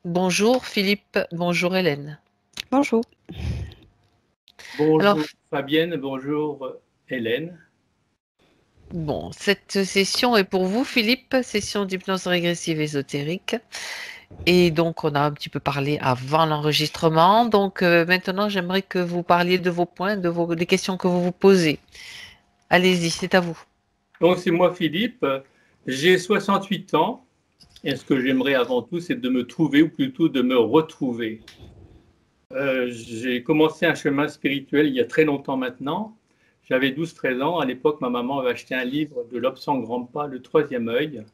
Bonjour Philippe, bonjour Hélène. Bonjour. Alors, Bonjour Fabienne, bonjour Hélène. bon, cette session est pour vous Philippe, session d'hypnose régressive ésotérique. Et donc, on a un petit peu parlé avant l'enregistrement. Donc, maintenant, j'aimerais que vous parliez de vos points, des questions que vous vous posez. Allez-y, c'est à vous. Donc c'est moi Philippe, j'ai 68 ans et ce que j'aimerais avant tout c'est de me trouver ou plutôt de me retrouver. J'ai commencé un chemin spirituel il y a très longtemps maintenant. J'avais 12-13 ans, à l'époque ma maman avait acheté un livre de Lobsang Rampa, Le Troisième œil.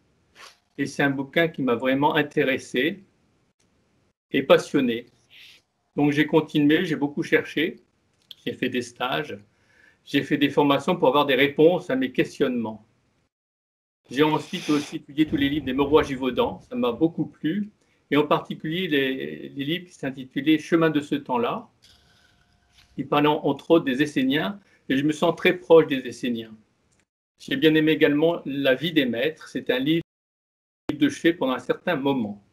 Et c'est un bouquin qui m'a vraiment intéressé et passionné. Donc j'ai continué, j'ai beaucoup cherché, j'ai fait des stages, j'ai fait des formations pour avoir des réponses à mes questionnements. J'ai ensuite aussi étudié tous les livres des Maurois Givaudan, ça m'a beaucoup plu, et en particulier les livres qui s'intitulaient Chemin de ce temps-là, qui parlaient entre autres des Esséniens, et je me sens très proche des Esséniens. J'ai bien aimé également La vie des maîtres, c'est un livre de chevet pendant un certain moment.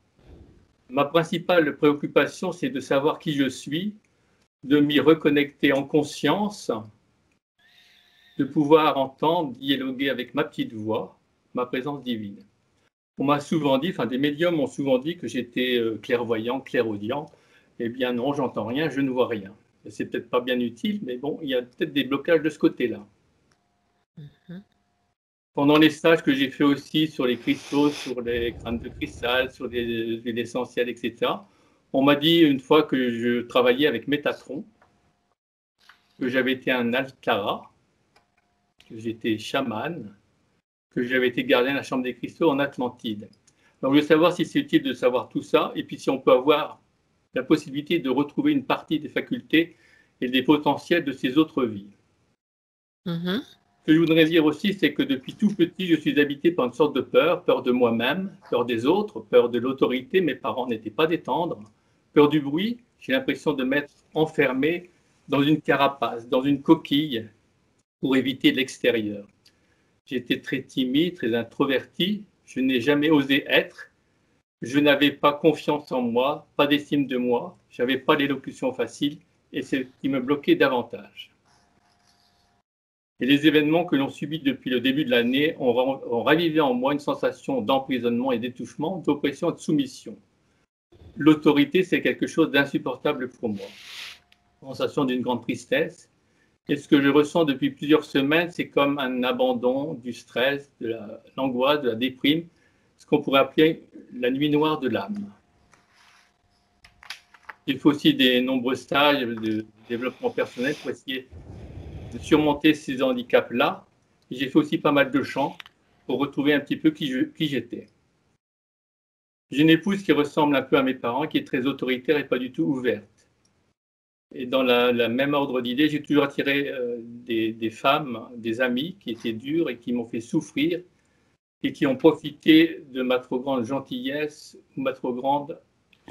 Ma principale préoccupation, c'est de savoir qui je suis, de m'y reconnecter en conscience, de pouvoir entendre, dialoguer avec ma petite voix, ma présence divine. On m'a souvent dit, enfin des médiums m'ont souvent dit que j'étais clairvoyant, clairaudient. Eh bien non, j'entends rien, je ne vois rien. C'est peut-être pas bien utile, mais bon, il y a peut-être des blocages de ce côté-là. Mhm. Pendant les stages que j'ai fait aussi sur les cristaux, sur les crânes de cristal, sur les huiles essentielles, etc., on m'a dit une fois que je travaillais avec Métatron, que j'avais été un Alcara, que j'étais chaman, que j'avais été gardien de la chambre des cristaux en Atlantide. Donc, je veux savoir si c'est utile de savoir tout ça, et puis si on peut avoir la possibilité de retrouver une partie des facultés et des potentiels de ces autres vies. Mhm. Ce que je voudrais dire aussi, c'est que depuis tout petit, je suis habité par une sorte de peur, peur de moi-même, peur des autres, peur de l'autorité, mes parents n'étaient pas des tendres, peur du bruit, j'ai l'impression de m'être enfermé dans une carapace, dans une coquille, pour éviter l'extérieur. J'étais très timide, très introverti, je n'ai jamais osé être, je n'avais pas confiance en moi, pas d'estime de moi, je n'avais pas l'élocution facile et c'est ce qui me bloquait davantage. Et les événements que l'on subit depuis le début de l'année ont ravivé en moi une sensation d'emprisonnement et d'étouffement, d'oppression et de soumission. L'autorité, c'est quelque chose d'insupportable pour moi. Sensation d'une grande tristesse. Et ce que je ressens depuis plusieurs semaines, c'est comme un abandon du stress, de l'angoisse, de la déprime, ce qu'on pourrait appeler la nuit noire de l'âme. Il faut aussi des nombreux stages de développement personnel pour essayer de surmonter ces handicaps-là. J'ai fait aussi pas mal de chants pour retrouver un petit peu qui j'étais. J'ai une épouse qui ressemble un peu à mes parents, qui est très autoritaire et pas du tout ouverte. Et dans la même ordre d'idée, j'ai toujours attiré des femmes, des amis qui étaient dures et qui m'ont fait souffrir et qui ont profité de ma trop grande gentillesse ou ma trop grande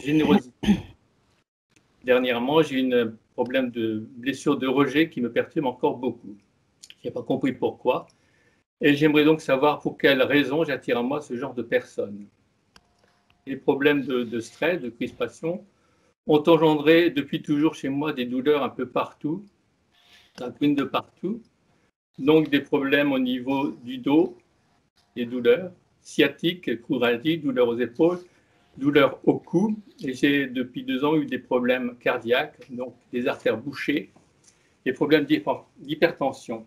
générosité. Dernièrement, j'ai eu un problème de blessure de rejet qui me perturbe encore beaucoup. Je n'ai pas compris pourquoi. Et j'aimerais donc savoir pour quelle raison j'attire à moi ce genre de personnes. Les problèmes de stress, de crispation, ont engendré depuis toujours chez moi des douleurs un peu partout, ça brûle de partout. Donc des problèmes au niveau du dos, des douleurs sciatiques, couralgies, douleurs aux épaules, douleurs au cou. Et j'ai depuis 2 ans eu des problèmes cardiaques, donc des artères bouchées, des problèmes d'hypertension.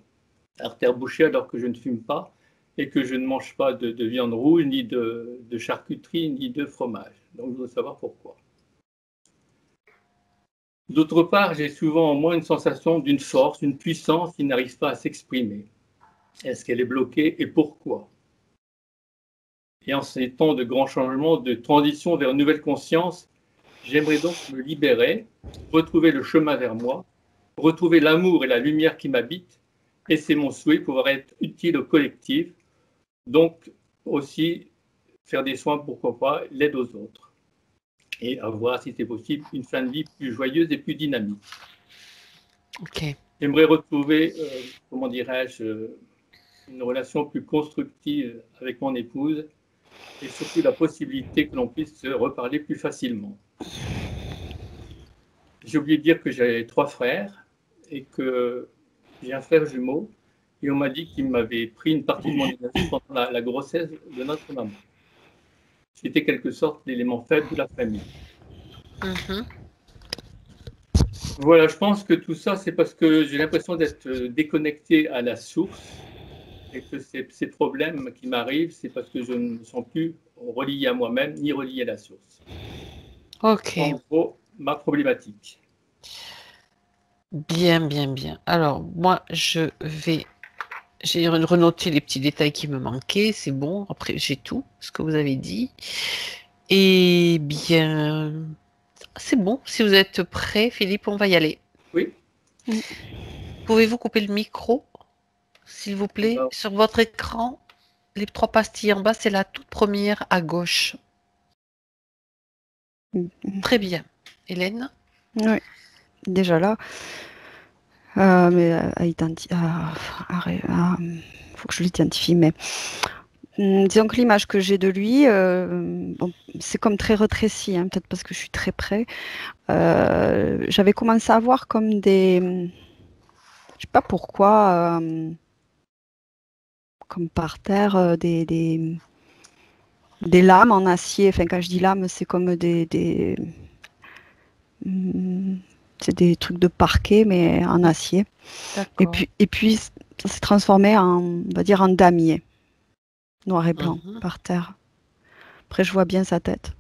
Artères bouchées alors que je ne fume pas et que je ne mange pas de viande rouge, ni de charcuterie, ni de fromage. Donc je veux savoir pourquoi. D'autre part, j'ai souvent en moi une sensation d'une force, une puissance qui n'arrive pas à s'exprimer. Est-ce qu'elle est bloquée et pourquoi? Et en ces temps de grands changements, de transition vers une nouvelle conscience, j'aimerais donc me libérer, retrouver le chemin vers moi, retrouver l'amour et la lumière qui m'habitent, et c'est mon souhait pouvoir être utile au collectif, donc aussi faire des soins, pourquoi pas, l'aide aux autres, et avoir, si c'est possible, une fin de vie plus joyeuse et plus dynamique. Ok. J'aimerais retrouver, comment dirais-je, une relation plus constructive avec mon épouse et surtout la possibilité que l'on puisse se reparler plus facilement. J'ai oublié de dire que j'ai 3 frères et que j'ai un frère jumeau, et on m'a dit qu'il m'avait pris une partie de mon énergie pendant la grossesse de notre maman. J'étais quelque sorte l'élément faible de la famille. Mhm. Voilà, je pense que tout ça, c'est parce que j'ai l'impression d'être déconnecté à la source, et que ces problèmes qui m'arrivent, c'est parce que je ne me sens plus relié à moi-même ni relié à la source. Ok, En gros, ma problématique. bien, bien, bien. Alors, moi, j'ai renoté les petits détails qui me manquaient, c'est bon. Après, j'ai tout ce que vous avez dit. Et bien, c'est bon. Si vous êtes prêt, Philippe, on va y aller. Oui, Mm. Pouvez-vous couper le micro, s'il vous plaît? bah, Sur votre écran, les 3 pastilles en bas, c'est la toute première à gauche. Très bien. Hélène? Oui, déjà là. Mais faut que je l'identifie, mais disons que l'image que j'ai de lui, bon, c'est comme très rétréci, hein, peut-être parce que je suis très près. J'avais commencé à voir comme des, je sais pas pourquoi, comme par terre, des lames en acier. Enfin, quand je dis lames, c'est comme hum, c'est des trucs de parquet, mais en acier. D'accord. Et puis ça s'est transformé en, on va dire, en damier, noir et blanc, Mhm. par terre. Après, je vois bien sa tête.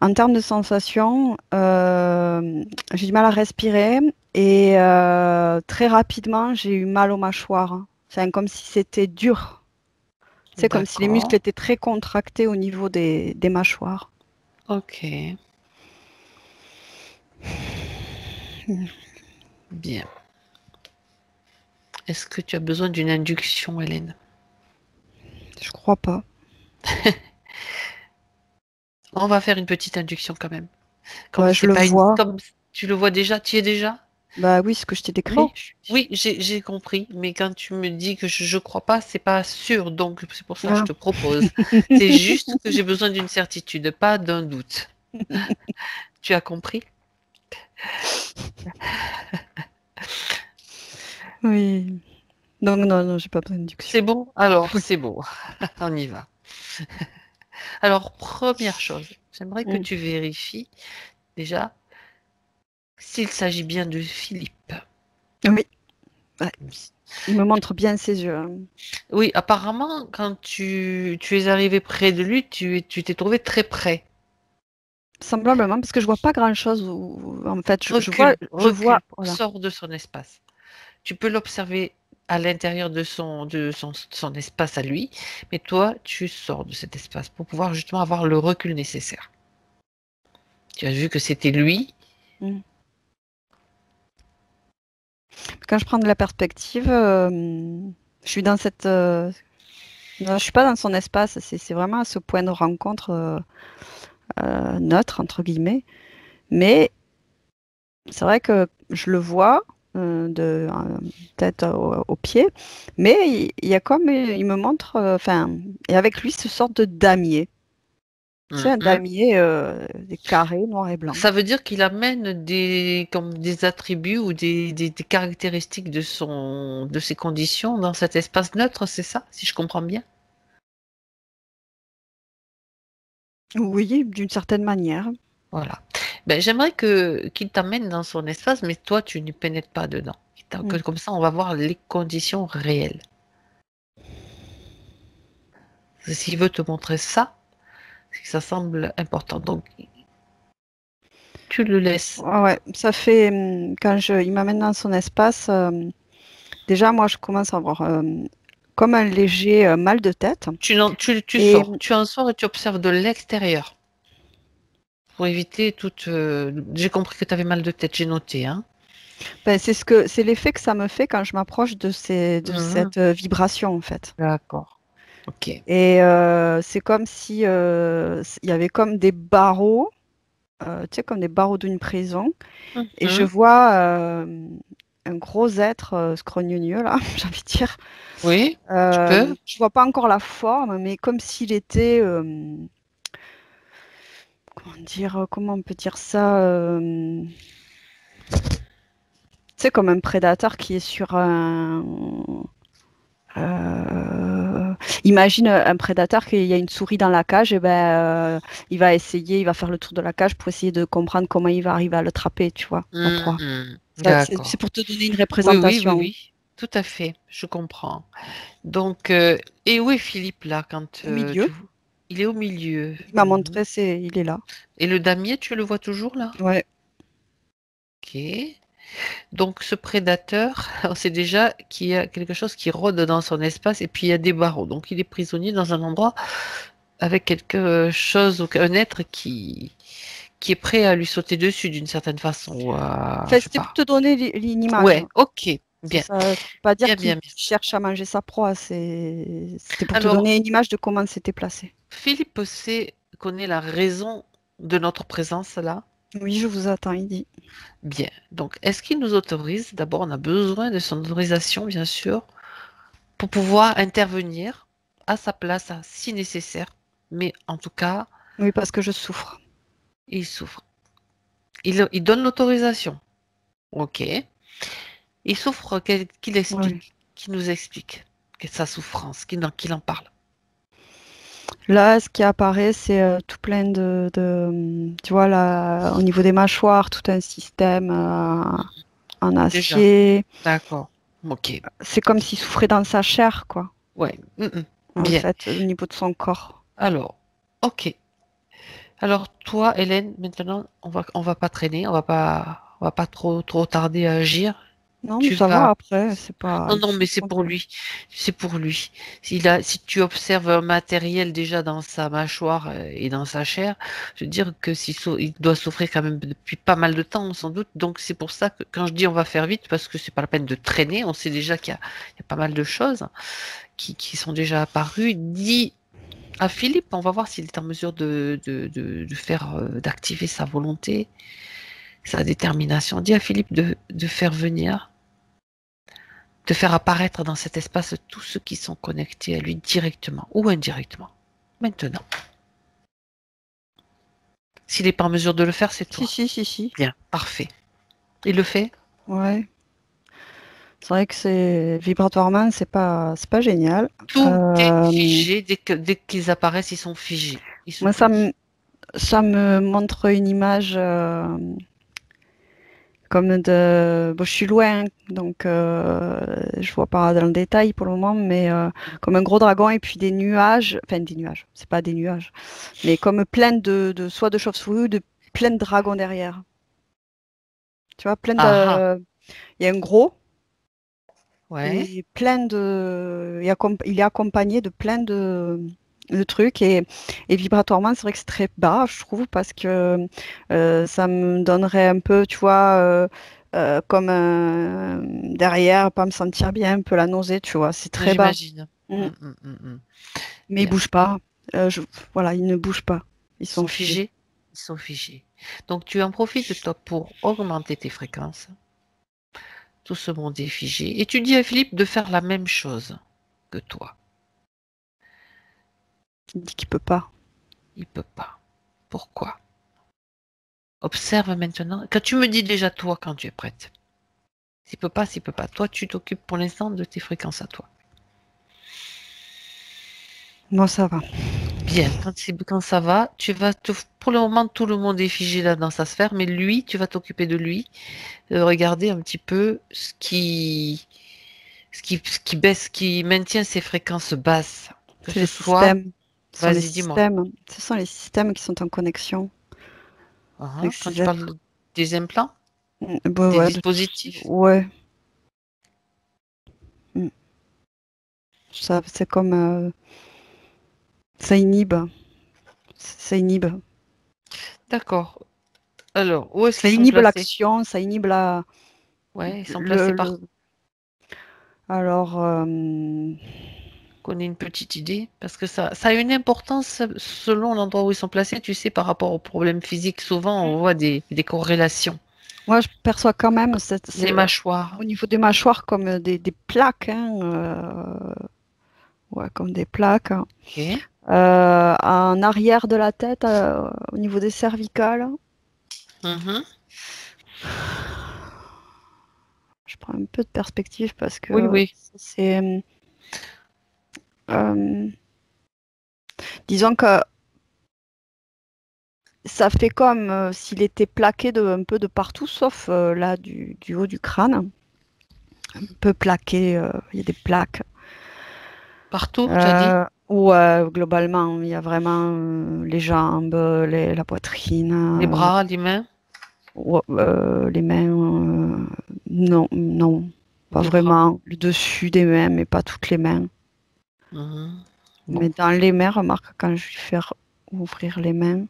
En termes de sensations, j'ai du mal à respirer et très rapidement, j'ai eu mal aux mâchoires. C'est comme si c'était dur. C'est comme si les muscles D'accord. étaient très contractés au niveau des mâchoires. Ok. Bien. Est-ce que tu as besoin d'une induction, Hélène? Je crois pas. On va faire une petite induction quand même. Comme Ouais, je c'est le pas une, vois. comme tu le vois déjà, tu y es déjà? Bah oui, ce que je t'ai Bon, décrit. oui, j'ai compris, mais quand tu me dis que je crois pas, c'est pas sûr, donc c'est pour ça que je Ah. te propose. C'est juste que j'ai besoin d'une certitude, pas d'un doute. Tu as compris? Oui. Donc non, non, j'ai pas besoin d'induction. C'est bon? Alors, Oui. c'est bon. On y va. Alors, première chose, j'aimerais que Mm. tu vérifies déjà s'il s'agit bien de Philippe. Oui. Ouais. Il me montre bien ses yeux, hein. Oui, apparemment, quand tu es arrivé près de lui, tu t'es trouvé très près. Semblablement, parce que je vois pas grand-chose. En fait, Recule, je vois, recule, voilà. sors de son espace. Tu peux l'observer à l'intérieur son espace à lui, mais toi, tu sors de cet espace pour pouvoir justement avoir le recul nécessaire. Tu as vu que c'était lui. Mm. Quand je prends de la perspective, je suis dans cette, non, je suis pas dans son espace. C'est vraiment à ce point de rencontre neutre entre guillemets. Mais c'est vrai que je le vois de tête aux pieds, mais il y a comme il me montre, enfin, et avec lui ce sorte de damier. C'est un Mhm. damier des carrés noir et blanc. Ça veut dire qu'il amène comme des attributs ou des caractéristiques de ses conditions dans cet espace neutre, c'est ça, si je comprends bien? Oui, d'une certaine manière. Voilà. Ben, j'aimerais qu'il t'amène dans son espace, mais toi, tu ne pénètres pas dedans. Mm. Comme ça, on va voir les conditions réelles. S'il veut te montrer ça, c'est que ça semble important. Donc, tu le laisses. Ouais, ouais, ça fait quand il m'amène dans son espace, déjà moi je commence à avoir comme un léger mal de tête. Tu Et sors. Tu en sors et tu observes de l'extérieur. Pour éviter toute. J'ai compris que tu avais mal de tête, j'ai noté, hein. ben, c'est l'effet que ça me fait quand je m'approche de Mhm. cette vibration en fait. D'accord. Ok. Et c'est comme si il y avait comme des barreaux, tu sais, comme des barreaux d'une prison. Et je Mhm. vois un gros être scrogneux, là, j'ai envie de dire. Oui, tu peux. Je vois pas encore la forme, mais comme s'il était, comment dire, comment on peut dire ça, tu sais, comme un prédateur qui est sur un. Imagine un prédateur qu'il y a une souris dans la cage, et ben, il va essayer, il va faire le tour de la cage pour essayer de comprendre comment il va arriver à l'attraper, tu vois, la proie. C'est D'accord. pour te donner une Oui, oui, oui, représentation. oui. Tout à fait, je comprends. Donc, et où est Philippe là quand Au milieu, il est au milieu? il m'a montré, il est là. Et le damier, tu le vois toujours là? Ouais. Ok. Donc, ce prédateur, on sait déjà qu'il y a quelque chose qui rôde dans son espace et puis il y a des barreaux. Donc, il est prisonnier dans un endroit avec quelque chose, ou un être qui est prêt à lui sauter dessus d'une certaine façon. Ou Enfin, je sais c'était pour pas. te donner une image. Ouais, ok. C'est Bien, ça, faut pas dire bien, qu'il bien, bien. cherche à manger sa proie. C'était pour te Alors, donner une image de comment c'était placé. Philippe connaît la raison de notre présence là. Oui, je vous attends, il dit. Bien. Donc, est-ce qu'il nous autorise? D'abord, on a besoin de son autorisation, bien sûr, pour pouvoir intervenir à sa place, si nécessaire. Mais en tout cas, Oui, parce que je souffre. il souffre. Il donne l'autorisation. Ok. Il souffre qu'il Oui. explique, qu'il nous explique sa souffrance, qu'il en parle. Là, ce qui apparaît, c'est tout plein tu vois, là, au niveau des mâchoires, tout un système en Déjà. acier. D'accord. Ok. C'est comme s'il souffrait dans sa chair, quoi, Ouais. en Bien. fait, au niveau de son corps. Alors, ok. Alors toi, Hélène, maintenant, on va pas traîner, on va pas trop tarder à agir. Non, mais Tu ça va vas. après, c'est pas. Non, Il non, mais c'est souffre un pour peu. lui. C'est pour lui. Si tu observes un matériel déjà dans sa mâchoire et dans sa chair, je veux dire que il doit souffrir quand même depuis pas mal de temps, sans doute. Donc c'est pour ça que quand je dis on va faire vite, parce que c'est pas la peine de traîner, on sait déjà qu'il y a pas mal de choses qui sont déjà apparues. Dis à Philippe, on va voir s'il est en mesure de faire, d'activer sa volonté, sa détermination. Dis à Philippe de faire venir, de faire apparaître dans cet espace tous ceux qui sont connectés à lui directement ou indirectement. Maintenant. S'il n'est pas en mesure de le faire, c'est Si, toi. si, si, si. Bien, parfait. Il le fait? Ouais. C'est vrai que c'est vibratoirement, c'est pas génial. Tout est Euh, figé. Dès qu'ils apparaissent, ils sont figés. Ils se Moi, figent. ça me montre une image comme de. Bon, je suis loin, donc je vois pas dans le détail pour le moment, mais comme un gros dragon et puis des nuages, enfin des nuages, c'est pas des nuages, mais comme plein soit de chauves-souris ou de plein de dragons derrière. Tu vois, plein Ah ah, de. Il y a un gros ouais. et plein de. Il est accompagné de plein de trucs et vibratoirement, c'est vrai que c'est très bas, je trouve, parce que ça me donnerait un peu, tu vois, comme derrière, pas me sentir bien, un peu la nausée, tu vois, c'est très bas. J'imagine. Mm. Mm. Mais ils Bien. bougent pas. Voilà, ils ne bougent pas. Ils Ils sont sont figés. figés. Ils sont figés. Donc tu en profites, toi, pour augmenter tes fréquences. Tout ce monde est figé. Et tu dis à Philippe de faire la même chose que toi. Il dit qu'il peut pas. Il peut pas. Pourquoi? Observe maintenant. Quand tu me dis déjà toi quand tu es prête. S'il peut pas, s'il peut pas. Toi, tu t'occupes pour l'instant de tes fréquences à toi. Moi, ça va. Bien. Quand ça va, pour le moment, tout le monde est figé là dans sa sphère, mais lui, tu vas t'occuper de lui, regarder un petit peu ce qui baisse, qui maintient ses fréquences basses. Que C'est ce les soit, systèmes. Ce sont les vas-y, dis-moi. systèmes. Ce sont les systèmes qui sont en connexion avec Quand ces tu êtres. parles des implants, Bah des ouais, dispositifs. ouais. Mm. Ça, c'est comme ça inhibe. Ça inhibe. D'accord. Alors, où est-ce Ça qu'ils sont inhibe placés? l'action, ça inhibe la. Ouais, ils sont placés Le, par. le- Alors, Qu'on ait une petite idée, parce que ça a une importance selon l'endroit où ils sont placés, tu sais, par rapport aux problèmes physiques. Souvent, on voit des corrélations. Moi, je perçois quand même Les mâchoires. au niveau des mâchoires comme des plaques, hein, ouais, comme des plaques. Ok. En arrière de la tête, au niveau des cervicales, Mhm. je prends un peu de perspective parce Oui, que oui. c'est, euh, disons que ça fait comme s'il était plaqué un peu de partout, sauf là du haut du crâne, un peu plaqué, il y a des plaques. Partout, tu as dit? Ouais, globalement, il y a vraiment les jambes, la Les poitrine, bras, les mains? ouais, les mains, non, non, pas Les bras. vraiment. Le dessus des mains, mais pas toutes les mains. Mhm. Mais Bon. dans les mains, remarque, quand je lui fais ouvrir les mains,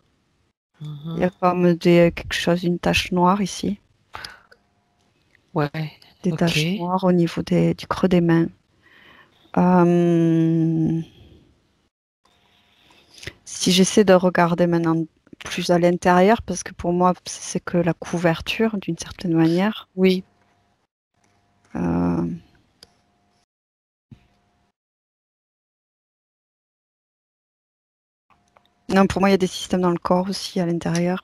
il y a Mhm. comme quelque chose, une tache noire ici. Ouais. Des taches Ok. noires au niveau du creux des mains. Euh, Si j'essaie de regarder maintenant plus à l'intérieur, parce que pour moi, c'est que la couverture d'une certaine manière. Oui. Euh, Non, pour moi, il y a des systèmes dans le corps aussi à l'intérieur.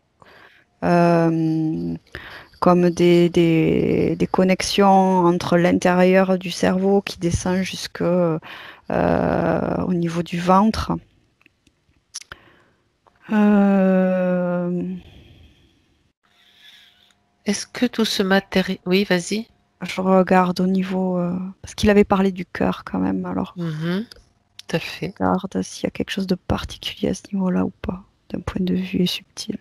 Euh, Comme des connexions entre l'intérieur du cerveau qui descend jusque au niveau du ventre. Euh, Est-ce que tout ce matériel... Oui, vas-y. je regarde au niveau... parce qu'il avait parlé du cœur quand même, alors Mhm. Tout à je fait. regarde s'il y a quelque chose de particulier à ce niveau-là ou pas, d'un point de vue subtil.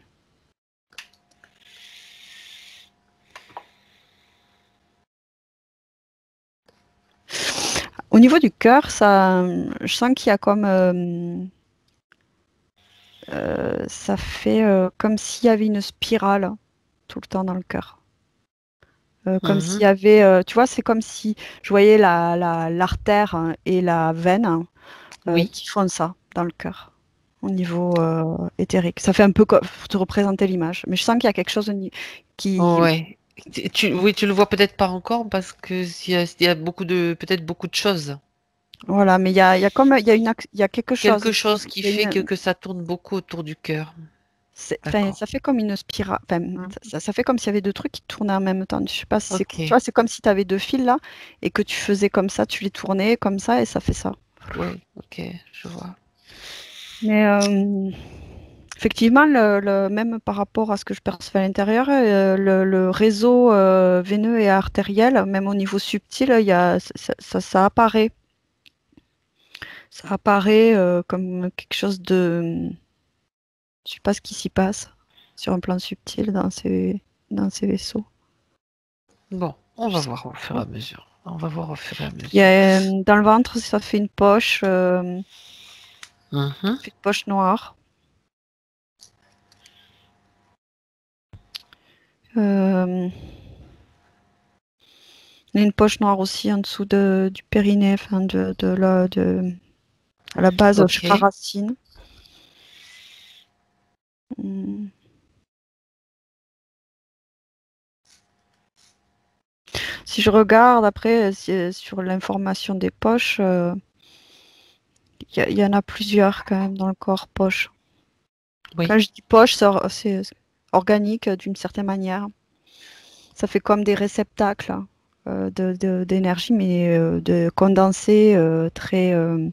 Au niveau du cœur, ça, je sens qu'il y a comme... ça fait comme s'il y avait une spirale tout le temps dans le cœur. Comme s'il y Mhm. avait, tu vois, c'est comme si je voyais l'artère hein, et la veine hein, Oui. qui font ça dans le cœur au niveau éthérique. Ça fait un peu comme pour te représenter l'image, mais je sens qu'il y a quelque chose qui, Ouais. Oui, tu le vois peut-être pas encore parce que il y a beaucoup de, peut-être beaucoup de choses. voilà, mais il y a comme, il y a quelque chose. Quelque chose qui Il y a fait une, que ça tourne beaucoup autour du cœur. enfin, D'accord. ça fait comme une spirale. Enfin, Mhm. ça fait comme s'il y avait deux trucs qui tournaient en même temps. Je sais pas si c'est, tu Ok. vois, c'est comme si tu avais deux fils là et que tu faisais comme ça, tu les tournais comme ça et ça fait ça. Oui, ok, je vois. Mais effectivement, même par rapport à ce que je perçois à l'intérieur, le réseau veineux et artériel, même au niveau subtil, il y a, ça apparaît. Ça apparaît comme quelque chose de... Je sais pas ce qui s'y passe sur un plan subtil dans ces vaisseaux. Bon, on Je va sais voir au fur et pas. à mesure. On va voir au fur et à Il y mesure. a, dans le ventre, ça fait Mhm. une poche noire. Euh, il y a une poche noire aussi en dessous du périnée, enfin à la base, je sais pas, Ok. racine. Hmm. Si je regarde après sur l'information des poches, il y en a plusieurs quand même dans le corps poche. Oui. Quand je dis poche, c'est organique d'une certaine manière. Ça fait comme des réceptacles d'énergie, mais de condensée Mhm.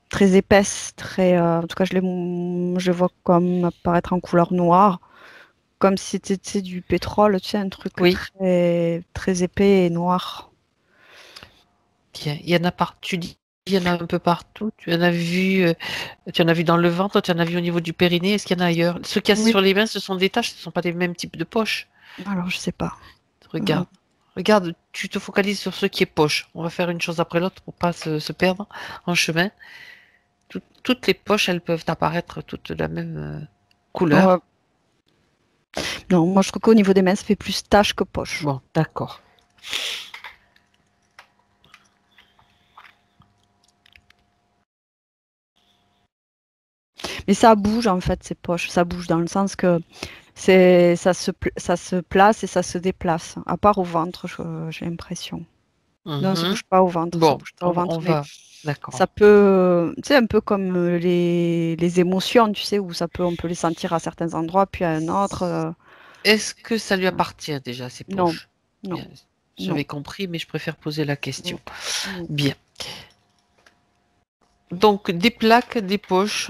très épaisse. En tout cas, je les vois comme apparaître en couleur noire, comme si c'était tu sais, du pétrole, tu sais, un truc Oui. très, très épais et noir. Tiens, il y en a partout. Tu dis, il y en a un peu partout. Tu en as vu dans le ventre, tu en as vu au niveau du périnée. Est-ce qu'il y en a ailleurs? Ceux qu'il y a Oui. sur les mains, ce sont des taches, ce ne sont pas les mêmes types de poches. Alors, je sais pas. Euh, Regarde. Regarde, tu te focalises sur ce qui est poche. On va faire une chose après l'autre pour pas se perdre en chemin. Toutes les poches, elles peuvent apparaître toutes de la même ouais. couleur. Non, moi je trouve qu'au niveau des mains, ça fait plus tache que poche. Bon, d'accord. Mais ça bouge en fait, ces poches. Ça bouge dans le sens que Ça se place et ça se déplace, à part au ventre, j'ai l'impression. Non, ça Mhm. bouge pas au ventre, ça Bon, bouge pas au ventre, on mais va. D'accord. ça peut, tu sais, un peu comme les émotions, tu sais, où on peut les sentir à certains endroits, puis à un autre. Est-ce que ça lui appartient déjà, ces Non, poches? non, Bien, non, j'avais compris, mais je préfère poser la question. non, non. Bien. Donc, des plaques, des poches,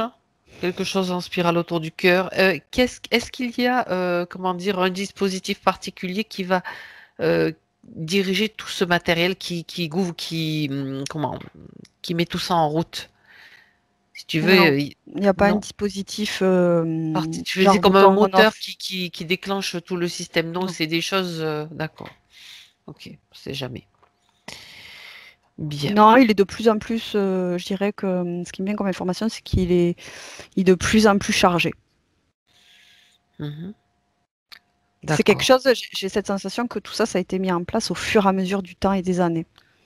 quelque chose en spirale autour du cœur. Est-ce qu'il y a, comment dire, un dispositif particulier qui va euh, diriger tout ce matériel qui met tout ça en route? Si tu veux, Non, il n'y a pas un non. dispositif Tu faisais genre comme un bouton moteur on-off. qui déclenche tout le système. Non, Non. c'est des choses. D'accord. Ok, c'est jamais. Bien. Non, il est de plus en plus, je dirais que ce qui me vient comme information, c'est il est de plus en plus chargé. Mhm. C'est quelque D'accord. chose, j'ai cette sensation que tout ça, ça a été mis en place au fur et à mesure du temps et des années.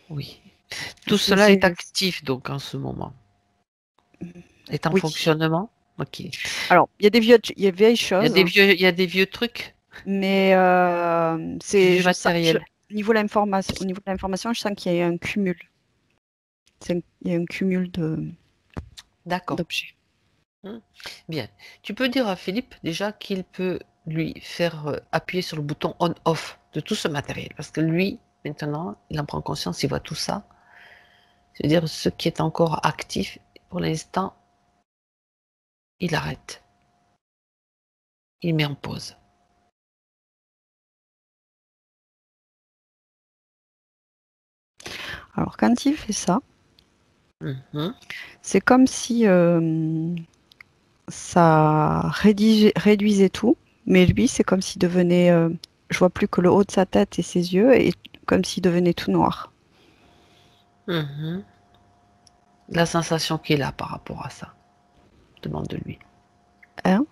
Oui. Et Tout cela est actif donc en ce moment. Est en oui. fonctionnement. Ok. Il Alors, il y a vieilles y a choses, des vieux, il y a des vieux trucs, mais du vieux matériel. au niveau de l'information, je sens qu'il y a un cumul. Il y a un cumul D'accord. d'objets. Hmm. Bien. Tu peux dire à Philippe déjà qu'il peut lui faire appuyer sur le bouton on-off de tout ce matériel. Parce que lui, maintenant, il en prend conscience, il voit tout ça. C'est-à-dire ce qui est encore actif, pour l'instant, il arrête. Il met en pause. Alors, quand il fait ça, Mhm. c'est comme si ça réduisait tout, mais lui, c'est comme s'il devenait, je vois plus que le haut de sa tête et ses yeux, et comme s'il devenait tout noir. Mhm. La sensation qu'il a par rapport à ça. Demande-lui. Hein?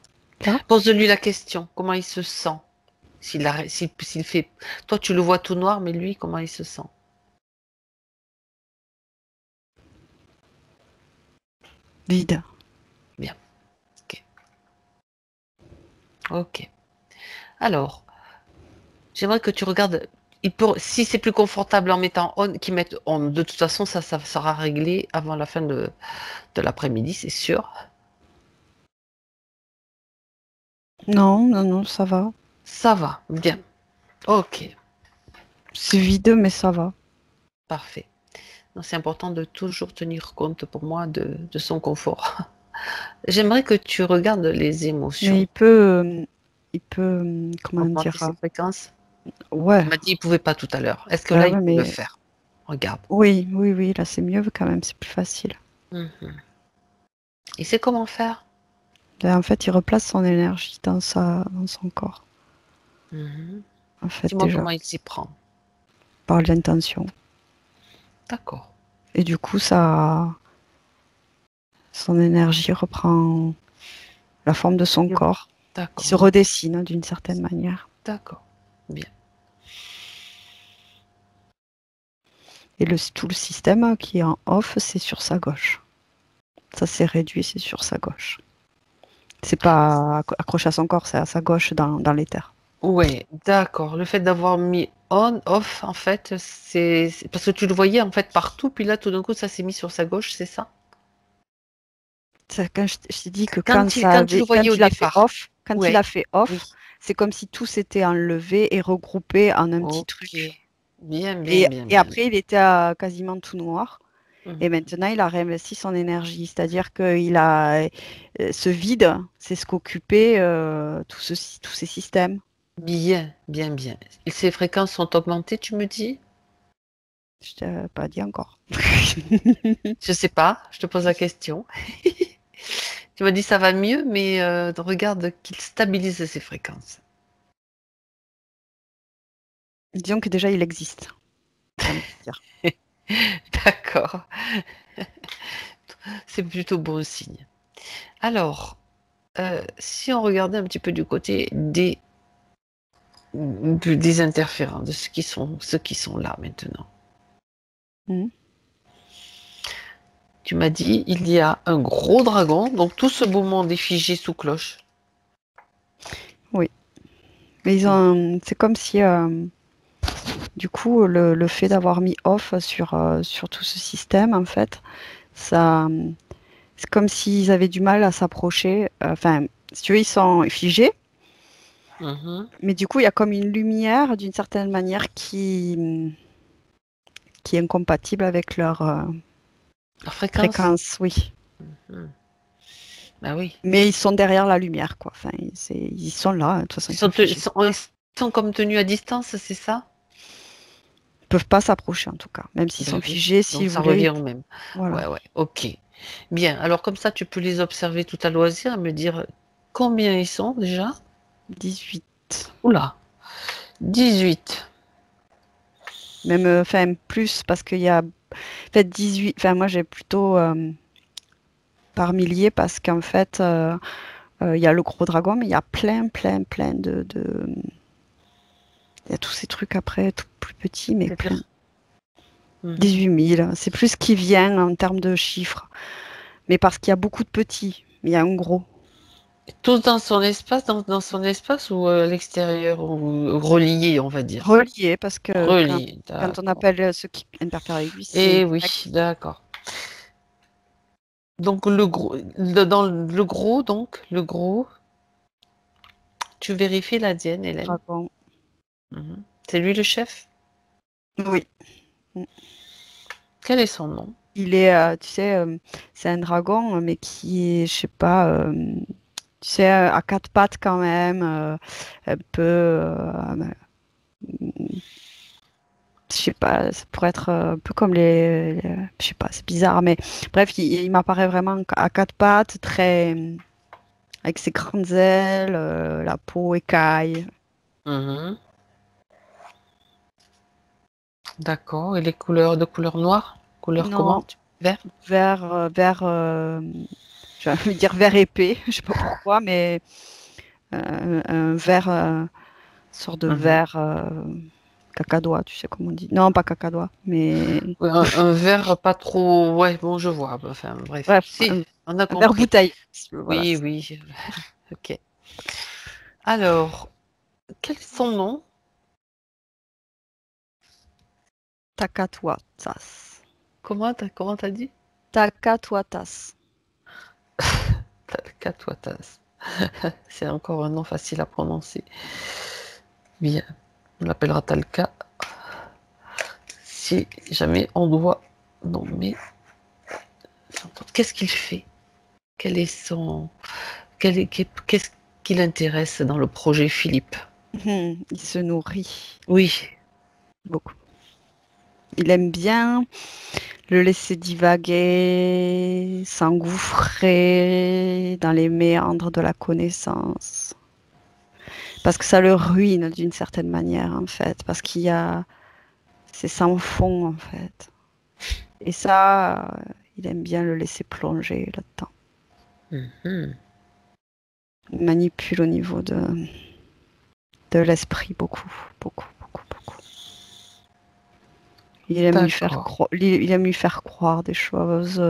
Là? Pose-lui la question. Comment il se sent? S'il fait. Toi, tu le vois tout noir, mais lui, comment il se sent? Vide. Bien. Ok. Ok. Alors, j'aimerais que tu regardes. Si c'est plus confortable en mettant on, qu'ils mettent on. De toute façon, ça sera réglé avant la fin de l'après-midi, c'est sûr. Non, non, non, ça va. Ça va. Bien. Ok. C'est vide, mais ça va. Parfait. Non, c'est important de toujours tenir compte pour moi de son confort. J'aimerais que tu regardes les Mais émotions. il peut, comment Augmenter dire, ses fréquences. Tu ouais, m'as dit qu'il ne pouvait pas tout à l'heure. Est-ce que là, bah il ouais, peut le mais faire? Regarde. oui, oui, oui, là c'est mieux quand même, c'est plus facile. Mhm. Il sait comment faire? Là, en fait, il replace son énergie dans son corps. Mhm. En fait, Dis-moi déjà, comment il s'y prend. par l'intention. D'accord. Et du coup, son énergie reprend la forme de son corps. Il se D'accord. redessine d'une certaine manière. D'accord. Bien. Et tout le système qui est en off, c'est sur sa gauche. Ça s'est réduit, c'est sur sa gauche. C'est pas accroché à son corps, c'est à sa gauche dans l'éther. Ouais, d'accord. Le fait d'avoir mis on, off, en fait, c'est parce que tu le voyais en fait partout, puis là, tout d'un coup, ça s'est mis sur sa gauche, c'est ça? Quand je t'ai dit que Quand tu le voyais au quand il a fait départ. off, quand il Ouais. a fait off, Oui. c'est comme si tout s'était enlevé et regroupé en un petit Ok. truc. Bien, bien, bien, Et bien, bien. après, il était quasiment tout noir. Et Mhm. maintenant, il a réinvesti son énergie. C'est-à-dire qu'il a ce vide, c'est ce qu'occupaient tous ces systèmes. Bien, bien, bien. Et ses fréquences sont augmentées, tu me dis? Je t'ai pas dit encore. Je sais pas, je te pose la question. Tu m'as dit ça va mieux, mais regarde qu'il stabilise ses fréquences. Disons que déjà, il existe. J'ai envie de dire. D'accord, c'est plutôt bon signe. Alors, si on regardait un petit peu du côté des interférents, de ceux qui sont là maintenant. Mhm. Tu m'as dit, il y a un gros dragon, donc tout ce beau monde est figé sous cloche. Oui. Mais c'est comme si, du coup, le fait d'avoir mis off sur tout ce système, en fait, ça, c'est comme s'ils avaient du mal à s'approcher. Enfin, si tu veux, ils sont figés, Mhm. mais du coup, il y a comme une lumière, d'une certaine manière, qui est incompatible avec leur La fréquence. fréquence, oui. Mhm. Bah oui. Mais ils sont derrière la lumière, quoi. Enfin, ils sont là, hein, de toute façon, ils sont figés. Ils sont comme tenus à distance, c'est ça? Ils peuvent pas s'approcher, en tout cas. Même s'ils sont Ben oui. figés, Donc s'ils ça voulaient. revient au même. Voilà. Ouais, ouais. Ok. Bien. Alors comme ça, tu peux les observer tout à loisir et me dire combien ils sont déjà? 18. Oula. 18. Même, enfin, plus, parce qu'il y a. En fait, 18. Enfin, moi, j'ai plutôt par milliers, parce qu'en fait, il y a le gros dragon, mais il y a plein il y a tous ces trucs après, tout plus petits, mais plein. C'est-à-dire? Mhm. 18 000, c'est plus ce qui vient en termes de chiffres. Mais parce qu'il y a beaucoup de petits, mais il y a un gros. Tous dans son espace, dans son espace ou à l'extérieur ou reliés, on va dire. Reliés, parce que Reliés, quand on d'accord. appelle ceux qui interfèrent avec lui, c'est Eh oui, d'accord. Donc le gros, dans le gros, tu vérifies la Diane, Hélène. dragon. Mhm. C'est lui le chef? Oui. Quel est son nom? Il est, tu sais, c'est un dragon, mais qui est, je sais pas, tu sais, à quatre pattes quand même, un peu, je sais pas, ça pourrait être un peu comme je sais pas, c'est bizarre, mais bref, il m'apparaît vraiment à quatre pattes, très, avec ses grandes ailes, la peau écaille. Mhm. D'accord. Et les couleurs de couleur noire? Couleur Non, comment? Vert? vert, j'ai envie de dire vert épais, je sais pas pourquoi, mais un vert, sorte de Mhm. vert cacadois, tu sais comment on dit. Non, pas cacadois, mais Ouais, un vert pas trop. Ouais, bon, je vois. Enfin, bref. bref, Si, on a un vert compris. bouteille. Voilà, Oui, oui. Ok. Alors, quel est son nom? Takatuatas. Comment t'as dit? Takatuatas. Talcatouatas. C'est encore un nom facile à prononcer. Bien. On l'appellera Talca si jamais on doit nommer. Qu'est-ce qu'il fait? Quel est son. Qu'est-ce qui l'intéresse dans le projet Philippe? Il se nourrit Oui. beaucoup. Il aime bien le laisser divaguer, s'engouffrer dans les méandres de la connaissance. Parce que ça le ruine d'une certaine manière, en fait. Parce qu'il y a. C'est sans fond, en fait. Et ça, il aime bien le laisser plonger là-dedans. Mhm. Il manipule au niveau de l'esprit beaucoup, beaucoup, beaucoup, beaucoup. D'accord. Il aime lui faire croire des choses.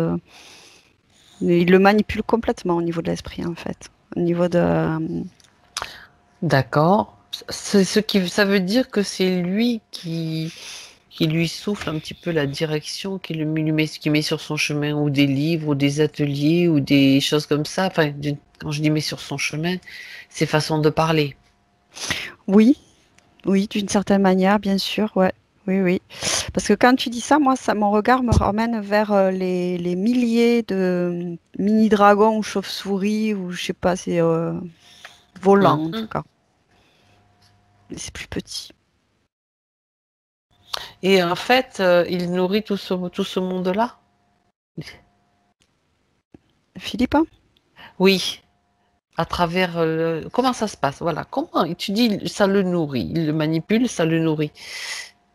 Il le manipule complètement au niveau de l'esprit, en fait. Au niveau de. D'accord. Ça veut dire que c'est lui qui lui souffle un petit peu la direction, qui met sur son chemin, ou des livres, ou des ateliers, ou des choses comme ça. Enfin, quand je dis met sur son chemin, c'est façon de parler. Oui, oui, d'une certaine manière, bien sûr, ouais. Oui, oui. Parce que quand tu dis ça, moi, mon regard me ramène vers les milliers de mini-dragons ou chauves-souris, ou je sais pas, c'est volant en tout Mhm. cas. Mais c'est plus petit. Et en fait, il nourrit tout ce monde-là? Philippe, hein. Oui, à travers... comment ça se passe? Voilà. Comment? Tu dis, ça le nourrit. Il le manipule, ça le nourrit.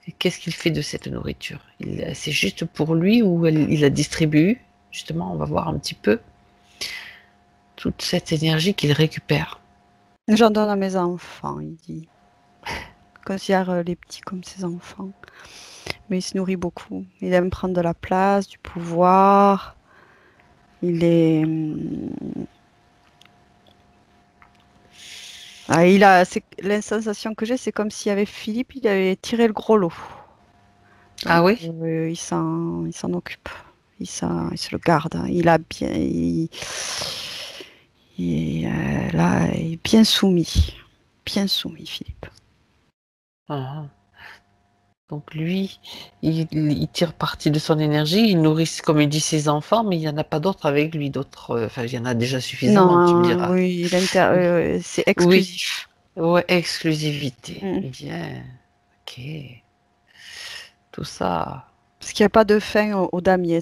Et qu'est-ce qu'il fait de cette nourriture? C'est juste pour lui ou il la distribue? Justement, on va voir un petit peu toute cette énergie qu'il récupère. J'en donne à mes enfants, il dit. Il considère les petits comme ses enfants. Mais il se nourrit beaucoup. Il aime prendre de la place, du pouvoir. Il est. Ah, la sensation que j'ai, c'est comme s'il y avait Philippe, il avait tiré le gros lot. Ah Donc, oui? il s'en occupe. Il se le garde. Il a bien, là, il est bien soumis. Bien soumis, Philippe. Ah. Donc lui, il tire parti de son énergie, il nourrit, comme il dit, ses enfants, mais il n'y en a pas d'autres avec lui, d'autres. Enfin, il y en a déjà suffisamment, tu me Non, diras. oui, c'est Oui, exclusif. ouais, exclusivité. Mm. Bien, ok. Tout ça. Parce qu'il n'y a pas de fin au damier.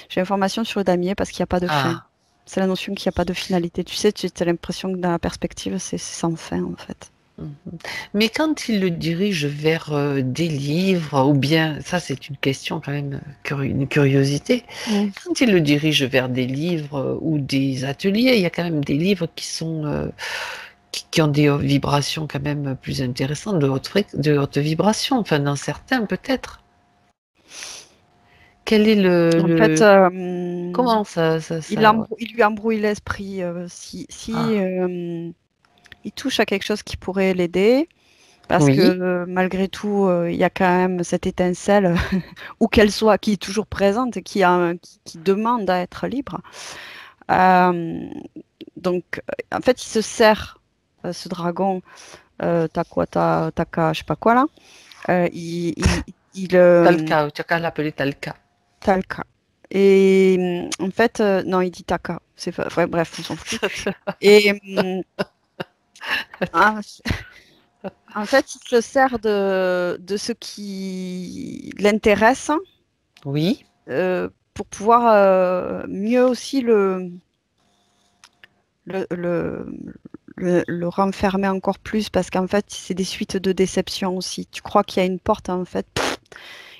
J'ai l'information sur le damier parce qu'il n'y a pas de fin. Ah. C'est la notion qu'il n'y a pas de finalité. Tu sais, tu as l'impression que dans la perspective, c'est sans fin, en fait. Mhm. Mais quand il le dirige vers des livres, ou bien, ça c'est une question quand même, une curiosité, Mm. quand il le dirige vers des livres ou des ateliers, il y a quand même des livres qui sont qui ont des vibrations quand même plus intéressantes, de haute vibration, enfin dans certains peut-être. Quel est En fait, comment il lui embrouille l'esprit. Si Ah, il touche à quelque chose qui pourrait l'aider, parce que oui, malgré tout, il y a quand même cette étincelle, où qu'elle soit, qui est toujours présente, et qui demande à être libre. Euh, donc, en fait, il se sert, ce dragon, Taka, je sais pas quoi là. Il Talca, tu as qu'à l'appeler Talca. Talca. Et en fait, non, il dit Taka. Ouais, bref, on s'en fout. Et en en fait, il se sert de ce qui l'intéresse, Oui, pour pouvoir mieux aussi le, le, le renfermer encore plus, parce qu'en fait, c'est des suites de déception aussi. Tu crois qu'il y a une porte, en fait.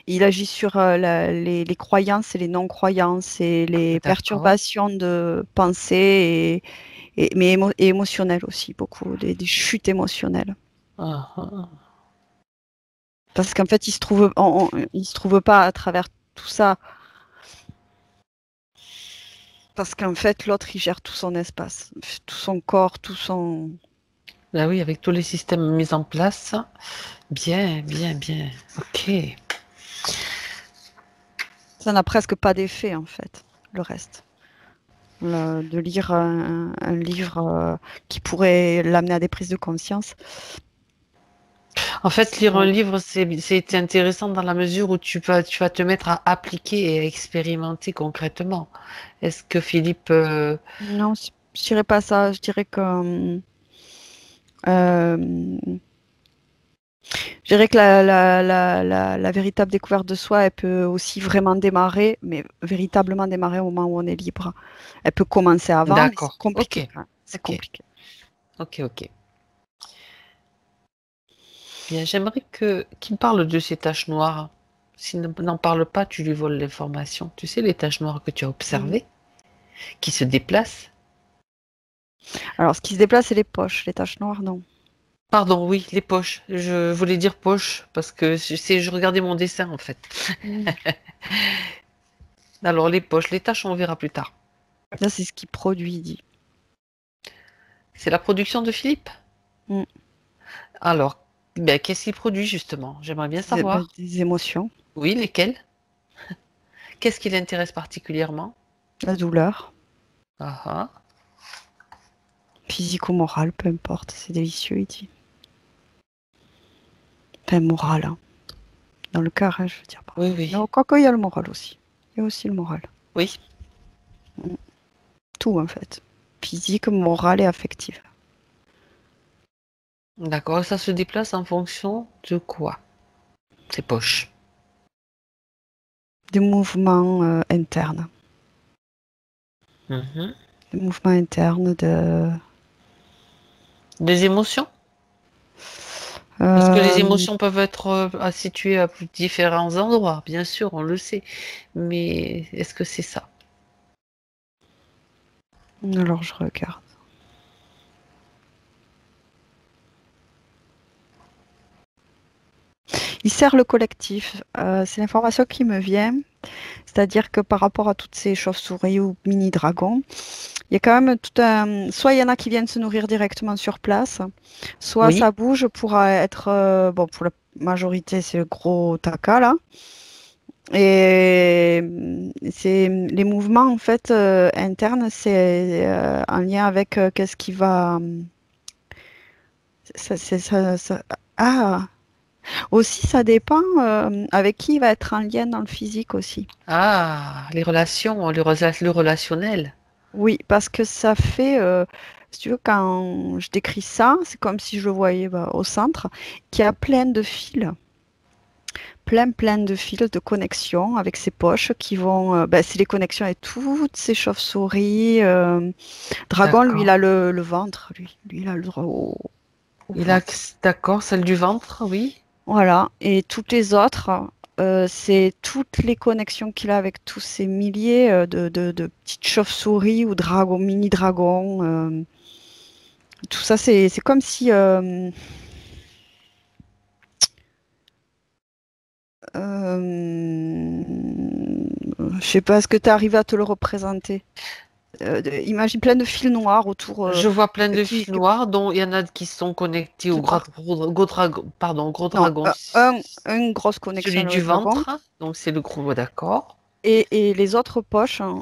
Il agit sur les croyances et les non-croyances et les d'accord. perturbations de pensée, et émotionnelles aussi, beaucoup, des chutes émotionnelles. Ah, ah. Parce qu'en fait, il se trouve pas à travers tout ça, parce qu'en fait, l'autre, il gère tout son espace, tout son corps, tout son... Là oui, avec tous les systèmes mis en place. Bien, bien, bien. Ok. Ça n'a presque pas d'effet, en fait, le reste. De lire un livre qui pourrait l'amener à des prises de conscience. En fait, lire un c'est- livre, c'est intéressant dans la mesure où tu vas te mettre à appliquer et à expérimenter concrètement. Est-ce que Philippe, Non, je dirais pas ça. Je dirais que, euh, je dirais que la véritable découverte de soi, elle peut aussi vraiment démarrer, mais véritablement démarrer au moment où on est libre. Elle peut commencer avant, mais c'est d'accord, compliqué. ok, Hein. C'est ok, compliqué. ok, ok. Bien, j'aimerais qu'il me parle de ces taches noires. S'il n'en parle pas, tu lui voles l'information. Tu sais, les taches noires que tu as Mm. observées, qui se déplacent. Alors, ce qui se déplace, c'est les poches. Les taches noires, non. Pardon, oui, les poches. Je voulais dire poche parce que je regardais mon dessin en fait. Mm. Alors les poches, les taches, on verra plus tard. Là, c'est ce qui produit, il dit. C'est la production de Philippe. Mm. Alors, ben, qu'est-ce qu'il produit justement? J'aimerais bien Ben, savoir. des émotions, Oui, lesquelles? Qu'est-ce qui l'intéresse particulièrement? la douleur, Ah ah. physique ou morale, peu importe. C'est délicieux, il dit. Enfin, moral, hein. Dans le cœur, hein, je veux dire. Oui, oui, Non, quoique, il y a le moral aussi. Il y a aussi le moral. oui. Mm. Tout, en fait. Physique, moral et affectif. D'accord, ça se déplace en fonction de quoi? Ces poches. Des mouvements internes. Mhm. Des mouvements internes de... Des émotions? Parce que les Euh, émotions peuvent être situées à différents endroits, bien sûr, on le sait. Mais est-ce que c'est ça? alors, je regarde. Il sert le collectif. C'est l'information qui me vient. C'est-à-dire que par rapport à toutes ces chauves-souris ou mini-dragons, Il y a quand même tout un... Soit il y en a qui viennent se nourrir directement sur place, soit Oui, ça bouge pour être... bon, pour la majorité, c'est le gros taka, là. Et c'est les mouvements, en fait, internes, c'est en lien avec qu'est-ce qui va... Ah, aussi, ça dépend avec qui il va être en lien dans le physique aussi. ah, les relations, le relationnel. Oui, parce que ça fait, si tu veux, quand je décris ça, c'est comme si je le voyais bah, au centre, qu'il y a plein de fils, plein de fils de connexions avec ces poches qui vont, bah, c'est les connexions avec toutes ces chauves-souris. Dragon, lui, il D'accord. a le ventre, lui, il a le droit au Il a, ventre. d'accord, celle du ventre, oui. Voilà, et toutes les autres, c'est toutes les connexions qu'il a avec tous ces milliers de petites chauves-souris ou dragons, mini-dragons. Tout ça, c'est comme si, je sais pas, est-ce que tu arrives à te le représenter? Imagine plein de fils noirs autour Je vois plein de qui, fils noirs, dont il y en a qui sont connectés au qui part. gros dragon, pardon, gros Non, dragon, une grosse connexion celui avec le du dragon. ventre. Donc c'est le gros, d'accord. Et les autres poches, hein,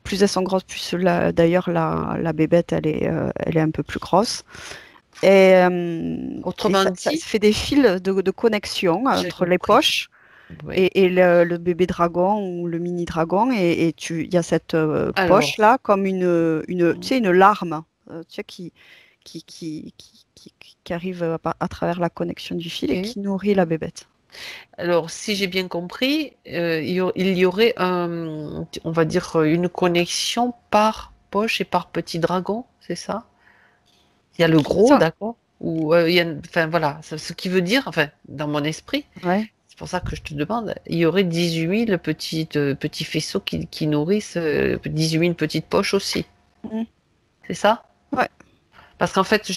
plus elles sont grosses, plus d'ailleurs la bébête, elle est un peu plus grosse. Et Autrement ça dit, fait des fils de connexion j'ai entre les compris. poches Oui. et le bébé dragon ou le mini dragon. Et il y a cette Alors, poche-là comme tu sais, une larme tu sais, qui arrive à travers la connexion du fil et ok. qui nourrit la bébête. Alors, si j'ai bien compris, il y aurait on va dire une connexion par poche et par petit dragon, c'est ça? Il y a le gros, Ça, d'accord? Ou enfin voilà, ce qui veut dire, enfin, dans mon esprit, ouais. c'est pour ça que je te demande, il y aurait 18 000 petits faisceaux qui nourrissent 18 000 petites poches aussi, Mm. c'est ça? Ouais. Parce qu'en fait,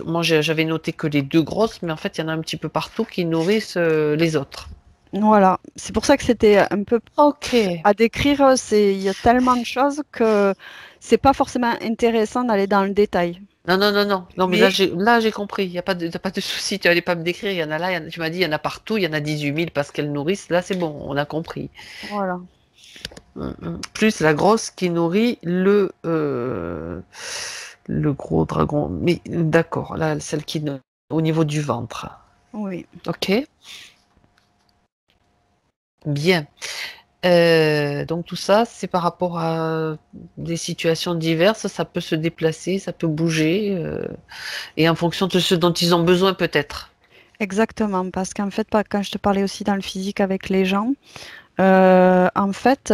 moi j'avais noté que les deux grosses, mais en fait, il y en a un petit peu partout qui nourrissent les autres. Voilà, c'est pour ça que c'était un peu Ok. à décrire. Il y a tellement de choses que c'est pas forcément intéressant d'aller dans le détail. Non, non, non, non, non, mais Mais là j'ai compris. Il y a pas de, t'as pas de souci. Tu allais pas me décrire. Il y en a là. Tu m'as dit, il y en a partout. Il y en a 18 000 parce qu'elles nourrissent. Là, c'est bon. On a compris. voilà, Plus la grosse qui nourrit le gros dragon. Mais d'accord. Là, celle qui au niveau du ventre. oui, Ok. Bien. Donc tout ça, c'est par rapport à des situations diverses. Ça peut se déplacer, ça peut bouger, et en fonction de ce dont ils ont besoin peut-être. exactement. Parce qu'en fait, quand je te parlais aussi dans le physique avec les gens, en fait,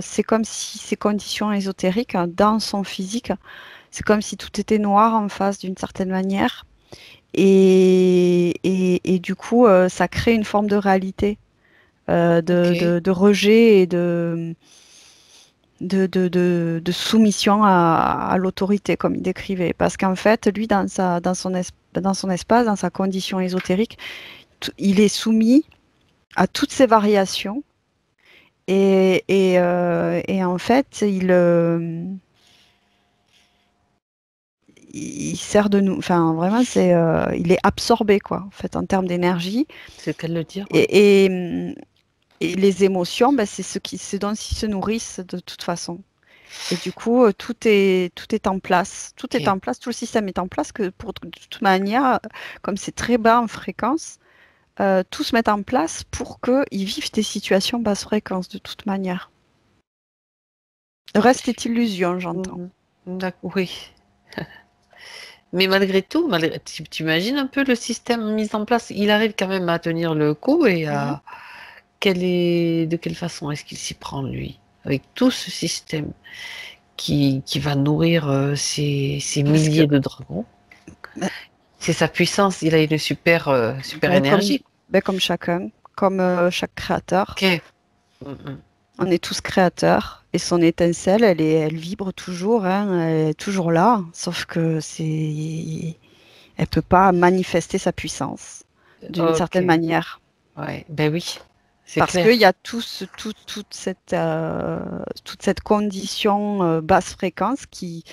c'est comme si ces conditions ésotériques dans son physique, c'est comme si tout était noir en face d'une certaine manière. Et du coup, ça crée une forme de réalité, Ok. de rejet et de soumission à l'autorité, comme il décrivait. Parce qu'en fait, lui, dans son espace, dans sa condition ésotérique, il est soumis à toutes ces variations. Et en fait, il sert de nous. Enfin, vraiment, il est absorbé, quoi, en fait, en termes d'énergie. C'est le cas de le dire, oui. Et, et, et les émotions, ben, c'est dont ils se nourrissent de toute façon. Et du coup, tout est en place. Tout est Ok. en place, tout le système est en place, que de toute manière, comme c'est très bas en fréquence, tout se met en place pour qu'ils vivent des situations basse fréquence de toute manière. Le reste est illusion, j'entends. Mhm. Oui. Mais malgré tout, tu imagines un peu le système mis en place. Il arrive quand même à tenir le coup et Mhm. de quelle façon est-ce qu'il s'y prend lui? Avec tout ce système qui va nourrir ces Parce que, milliers de dragons. ben, C'est sa puissance, il a une super ben, énergie. comme chacun, comme chaque créateur, Ok. Mhm. on est tous créateurs. Et son étincelle, elle vibre toujours, hein, elle est toujours là. Sauf que elle peut pas manifester sa puissance d'une Ok. certaine manière. Ouais. Ben oui. c'est Parce clair. qu'il y a toute cette condition basse fréquence qui,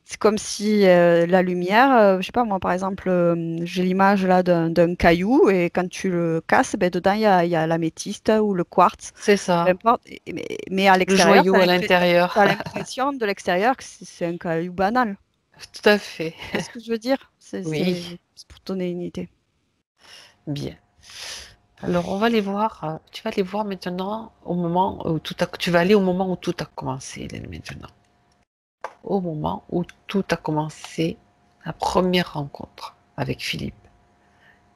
c'est comme si la lumière, je sais pas moi, par exemple, j'ai l'image là d'un caillou et quand tu le casses, ben, dedans il y a l'améthyste ou le quartz, C'est peu ça. importe. Mais à Le l'extérieur, joyau à l'intérieur. t'as l'impression de l'extérieur que c'est un caillou banal. Tout à fait. Tu vois ce que je veux dire? Oui, C'est pour donner une idée. bien. Alors, on va les voir. Tu vas les voir maintenant au moment où tu vas aller au moment où tout a commencé, Hélène, maintenant. Au moment où tout a commencé, la première rencontre avec Philippe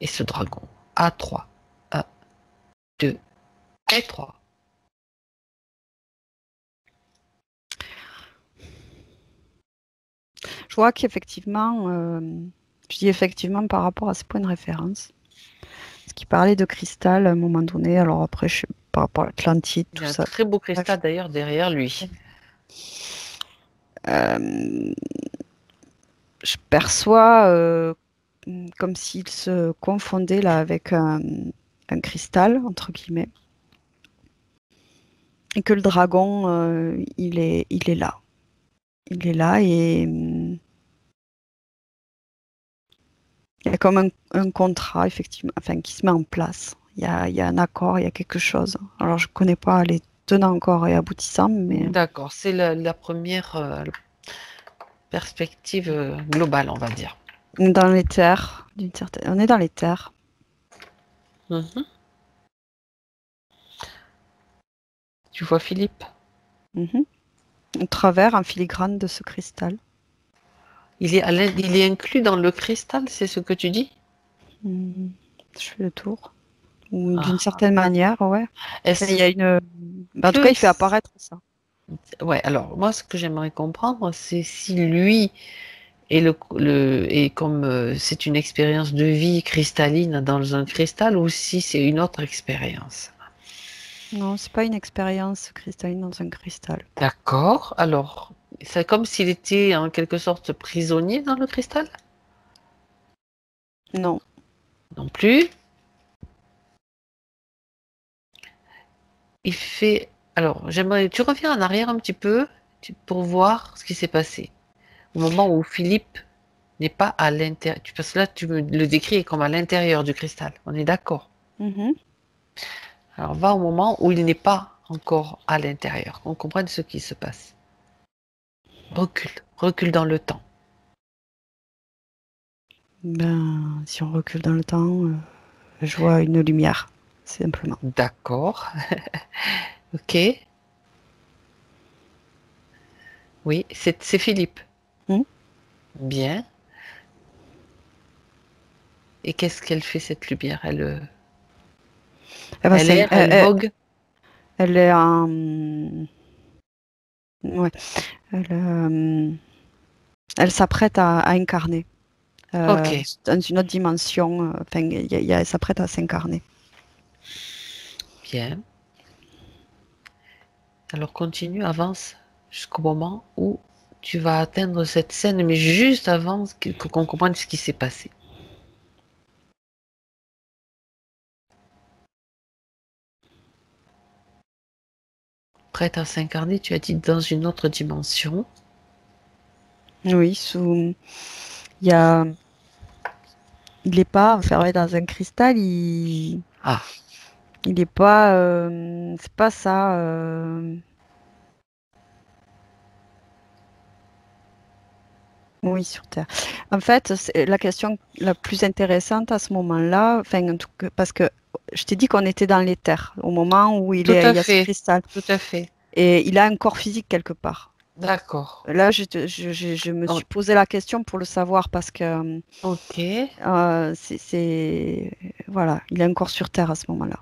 et ce dragon. À 3. 1, 2 et 3. Je vois qu'effectivement, je dis effectivement par rapport à ce point de référence, parce qu'il parlait de cristal à un moment donné, alors après, je sais, par rapport à l'Atlantide, Il y tout a un ça. très beau Bref. cristal d'ailleurs derrière lui. Euh, je perçois comme s'il se confondait là avec un cristal, entre guillemets, et que le dragon, il est là. Il est là et il y a comme un contrat, effectivement, enfin, qui se met en place. Il y a un accord, il y a quelque chose. Alors, je ne connais pas les tenants encore et aboutissants, mais D'accord, c'est la première perspective globale, on va dire. on est dans les terres, on est dans les terres. Mhm. Tu vois Philippe? Mhm. Au travers en filigrane de ce cristal. Il est inclus dans le cristal, c'est ce que tu dis? Mhm. Je fais le tour. Ou d'une Ah. certaine manière, ouais. Enfin, il Est-ce y a une... En tout cas, que... il fait apparaître ça. Ouais, alors moi ce que j'aimerais comprendre, c'est si lui et comme c'est une expérience de vie cristalline dans un cristal ou si c'est une autre expérience. Non, c'est pas une expérience cristalline dans un cristal. D'accord, alors c'est comme s'il était en quelque sorte prisonnier dans le cristal? Non. Non plus. Il fait. Alors, Tu reviens en arrière un petit peu pour voir ce qui s'est passé. Au moment où Philippe n'est pas à l'intérieur. Parce que là, tu me le décris comme à l'intérieur du cristal. On est d'accord. Mhm. Alors, va au moment où il n'est pas encore à l'intérieur. Qu'on comprenne ce qui se passe. Recule. Recule dans le temps. Ben, si on recule dans le temps, je vois une lumière, simplement. D'accord. Ok. Oui, c'est Philippe. Hmm. Bien. Et qu'est-ce qu'elle fait, cette lumière? Eh ben, Elle erre, elle vogue. elle est en... Ouais. Elle, elle s'apprête à incarner Ok. dans une autre dimension. Enfin, elle s'apprête à s'incarner. Bien. Alors continue, avance jusqu'au moment où tu vas atteindre cette scène, mais juste avant qu'on comprenne ce qui s'est passé. Prête à s'incarner, tu as dit dans une autre dimension. Oui, il y a, il n'est pas enfermé dans un cristal. Ah, Il est pas, c'est pas ça. Oui, sur Terre. En fait, c'est la question la plus intéressante à ce moment-là, enfin, en tout cas, parce que je t'ai dit qu'on était dans les terres au moment où tout à il y a ce fait, cristal tout à fait. et il a un corps physique quelque part. D'accord. Là, je me Oh, suis posé la question pour le savoir parce que ok. voilà, il a un corps sur Terre à ce moment-là.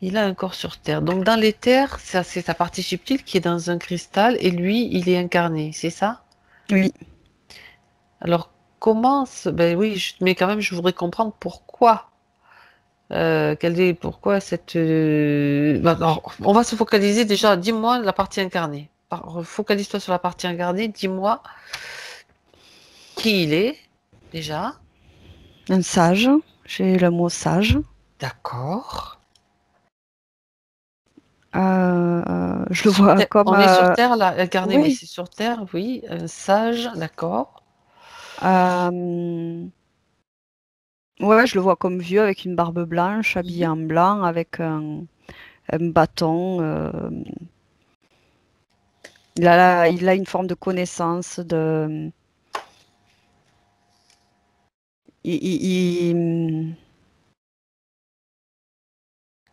Il a un corps sur Terre. Donc dans les terres, ça c'est sa partie subtile qui est dans un cristal et lui, il est incarné, c'est ça? Oui. Alors ben oui, mais quand même, je voudrais comprendre pourquoi. Pourquoi cette. Alors, on va se focaliser déjà. Dis-moi la partie incarnée. Focalise-toi sur la partie incarnée. Dis-moi qui il est, déjà. Un sage, j'ai le mot sage. D'accord. Je le vois comme... On est sur Terre, là. Regardez, oui, oui. c'est sur Terre, oui. Un sage, d'accord. Ouais, je le vois comme vieux avec une barbe blanche, habillé en blanc, avec un bâton. Il a une forme de connaissance,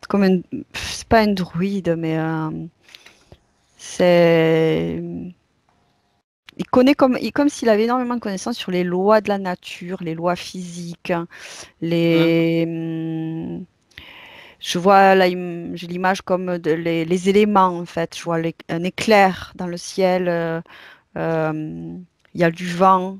comme un, c'est pas un druide, mais c'est, comme s'il avait énormément de connaissances sur les lois de la nature, les lois physiques, les, je vois là, j'ai l'image comme les éléments en fait. Je vois un éclair dans le ciel. Il y a du vent.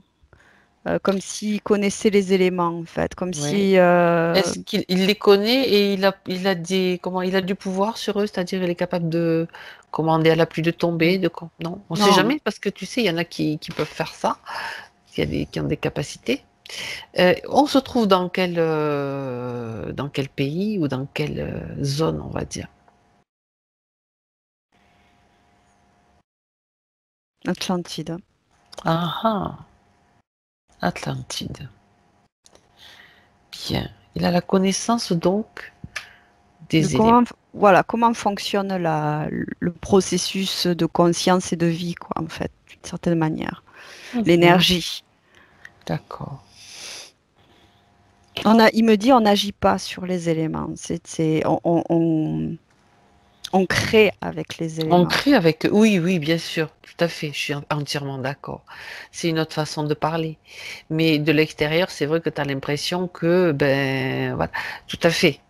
Comme s'il connaissait les éléments, en fait, comme Oui. si... Est-ce qu'il les connaît et il a du pouvoir sur eux, c'est-à-dire il est capable de commander à la pluie de tomber, non, on ne sait Non, jamais parce que tu sais, il y en a qui peuvent faire ça, il y a qui ont des capacités. On se trouve dans quel pays ou dans quelle zone, on va dire? Atlantide. Ah ah, Atlantide. Bien. Il a la connaissance donc De des éléments. voilà, comment fonctionne le processus de conscience et de vie, quoi, en fait, d'une certaine manière. Mhm. L'énergie. D'accord. Il me dit, on n'agit pas sur les éléments. On crée avec les On éléments. crée avec... Oui, oui, bien sûr, tout à fait, je suis entièrement d'accord. C'est une autre façon de parler. Mais de l'extérieur, c'est vrai que tu as l'impression que, ben, voilà, tout à fait.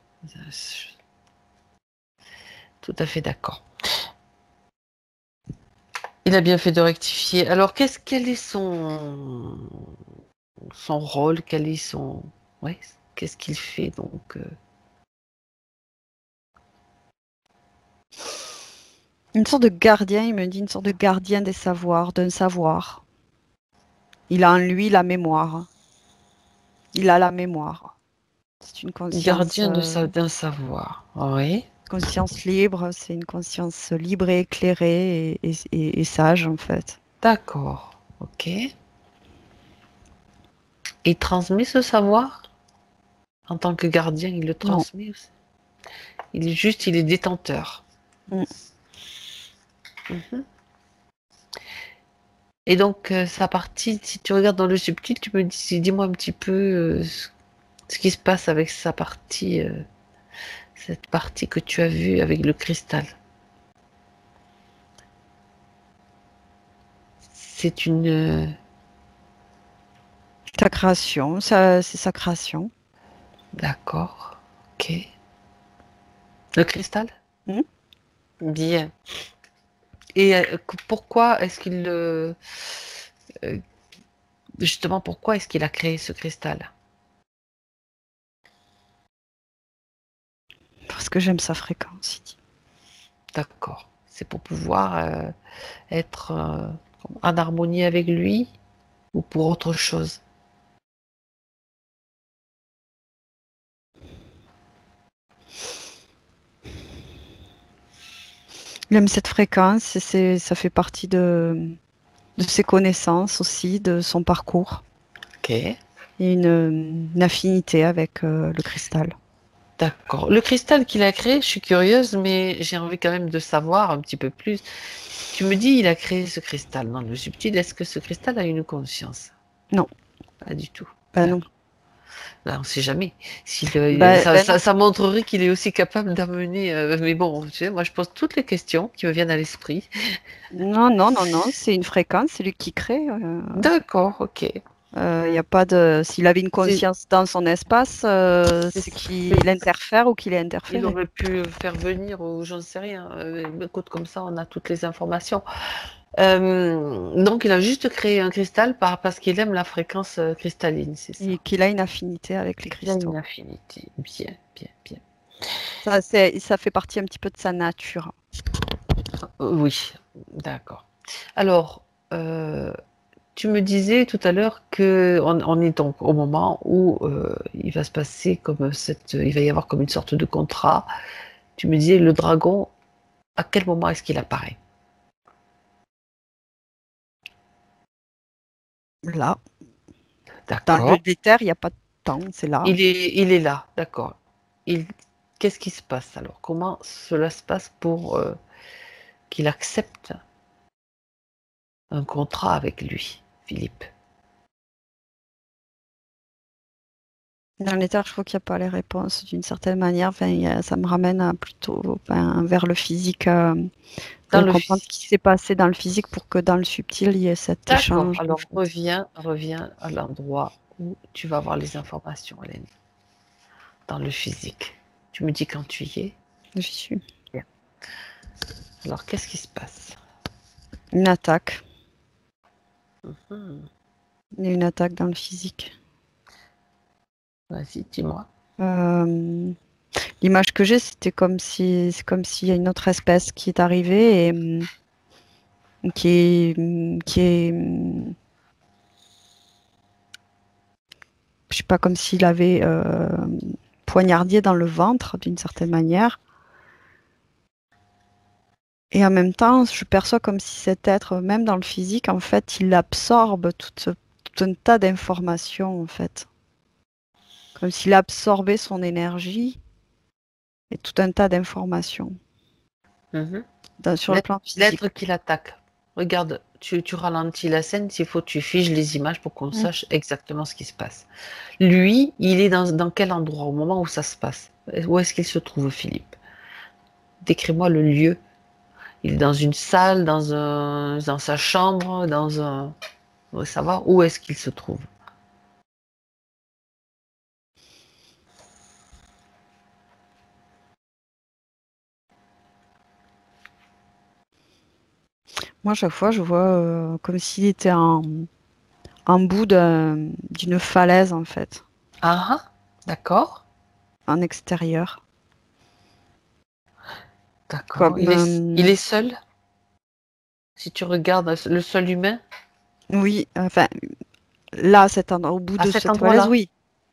Tout à fait d'accord. Il a bien fait de rectifier. Alors, quel est son rôle? Quel est son... Ouais, qu'est-ce qu'il fait donc Une sorte de gardien, il me dit, une sorte de gardien des savoirs, d'un savoir. Il a en lui la mémoire. Il a la mémoire. C'est une Gardien d'un savoir. Oui, conscience libre, c'est une conscience libre et éclairée et sage en fait. d'accord. Ok. Et il transmet ce savoir? En tant que gardien, il le Non. transmet aussi. Il est détenteur. Mm. Mhm. Et donc, sa partie, si tu regardes dans le subtil, tu me dis-moi un petit peu ce qui se passe avec sa partie, cette partie que tu as vue avec le cristal. C'est une... Sa création, c'est sa création. D'accord. Ok. Le cristal? Mm. Bien. Et pourquoi est-ce qu'il... euh, justement, pourquoi est-ce qu'il a créé ce cristal? Parce que j'aime sa fréquence, il dit. D'accord. C'est pour pouvoir être en harmonie avec lui ou pour autre chose? Il aime cette fréquence et ça fait partie de ses connaissances aussi, de son parcours. Ok. Et une affinité avec le cristal. D'accord. Le cristal qu'il a créé, je suis curieuse, mais j'ai envie quand même de savoir un petit peu plus. Tu me dis, il a créé ce cristal dans le subtil. Est-ce que ce cristal a une conscience? Non, Pas du tout. ben non. D'accord. Là, on ne sait jamais. Ben non. Ça montrerait qu'il est aussi capable d'amener. Mais bon, tu sais, moi, je pose toutes les questions qui me viennent à l'esprit. Non, non, non, non, c'est une fréquence, c'est lui qui crée. D'accord, ok. Il y a pas de. S'il avait une C'est, conscience dans son espace, c'est, c'est qu'il interfère ou qu'il est il interféré. aurait pu faire venir, ou j'en sais rien. Écoute, comme ça, on a toutes les informations. Donc, il a juste créé un cristal parce qu'il aime la fréquence cristalline, c'est Et ça. qu'il a une affinité avec les Il a une cristaux. affinité. Bien, bien, bien. Ça fait partie un petit peu de sa nature. Oui, d'accord. Alors, euh, tu me disais tout à l'heure que on est donc au moment où il va se passer il va y avoir comme une sorte de contrat. Tu me disais le dragon. À quel moment est-ce qu'il apparaît? Là, dans D'accord. l'éther, il n'y a pas de temps, c'est là. Il est là, d'accord. Il, qu'est-ce qui se passe alors? Comment cela se passe pour qu'il accepte un contrat avec lui, Philippe? Dans l'éther, je crois qu'il n'y a pas les réponses d'une certaine manière. Enfin, ça me ramène plutôt vers le physique. Dans De le comprendre ce physique. qui s'est passé dans le physique pour que dans le subtil, il y ait cet D'accord. échange, en Alors fait. reviens à l'endroit où tu vas avoir les informations, Hélène. Dans le physique. Tu me dis quand tu y es. J'y suis. Bien. Alors qu'est-ce qui se passe? Une attaque. Hmm. Il y a une attaque dans le physique. Vas-y, dis-moi. L'image que j'ai, c'est comme s'il y a une autre espèce qui est arrivée et qui est, je sais pas, comme s'il avait poignardé dans le ventre d'une certaine manière. Et en même temps, je perçois comme si cet être, même dans le physique, en fait, il absorbe tout un tas d'informations, en fait. Comme s'il absorbait son énergie et tout un tas d'informations Mhm. sur le plan physique. L'être qui l'attaque. Regarde, tu ralentis la scène, s'il faut, tu figes les images pour qu'on Mm. sache exactement ce qui se passe. Lui, il est dans quel endroit au moment où ça se passe? Où est-ce qu'il se trouve, Philippe? Décris-moi le lieu. Il est dans une salle, dans sa chambre, dans un... On veut savoir où est-ce qu'il se trouve. Moi, à chaque fois, je vois comme s'il était en bout d'une falaise, en fait, Ah, ah, d'accord, en extérieur. d'accord. Comme, Il est seul? Si tu regardes le seul humain, oui, enfin, là, au bout à de cet cette falaise, endroit-là? oui.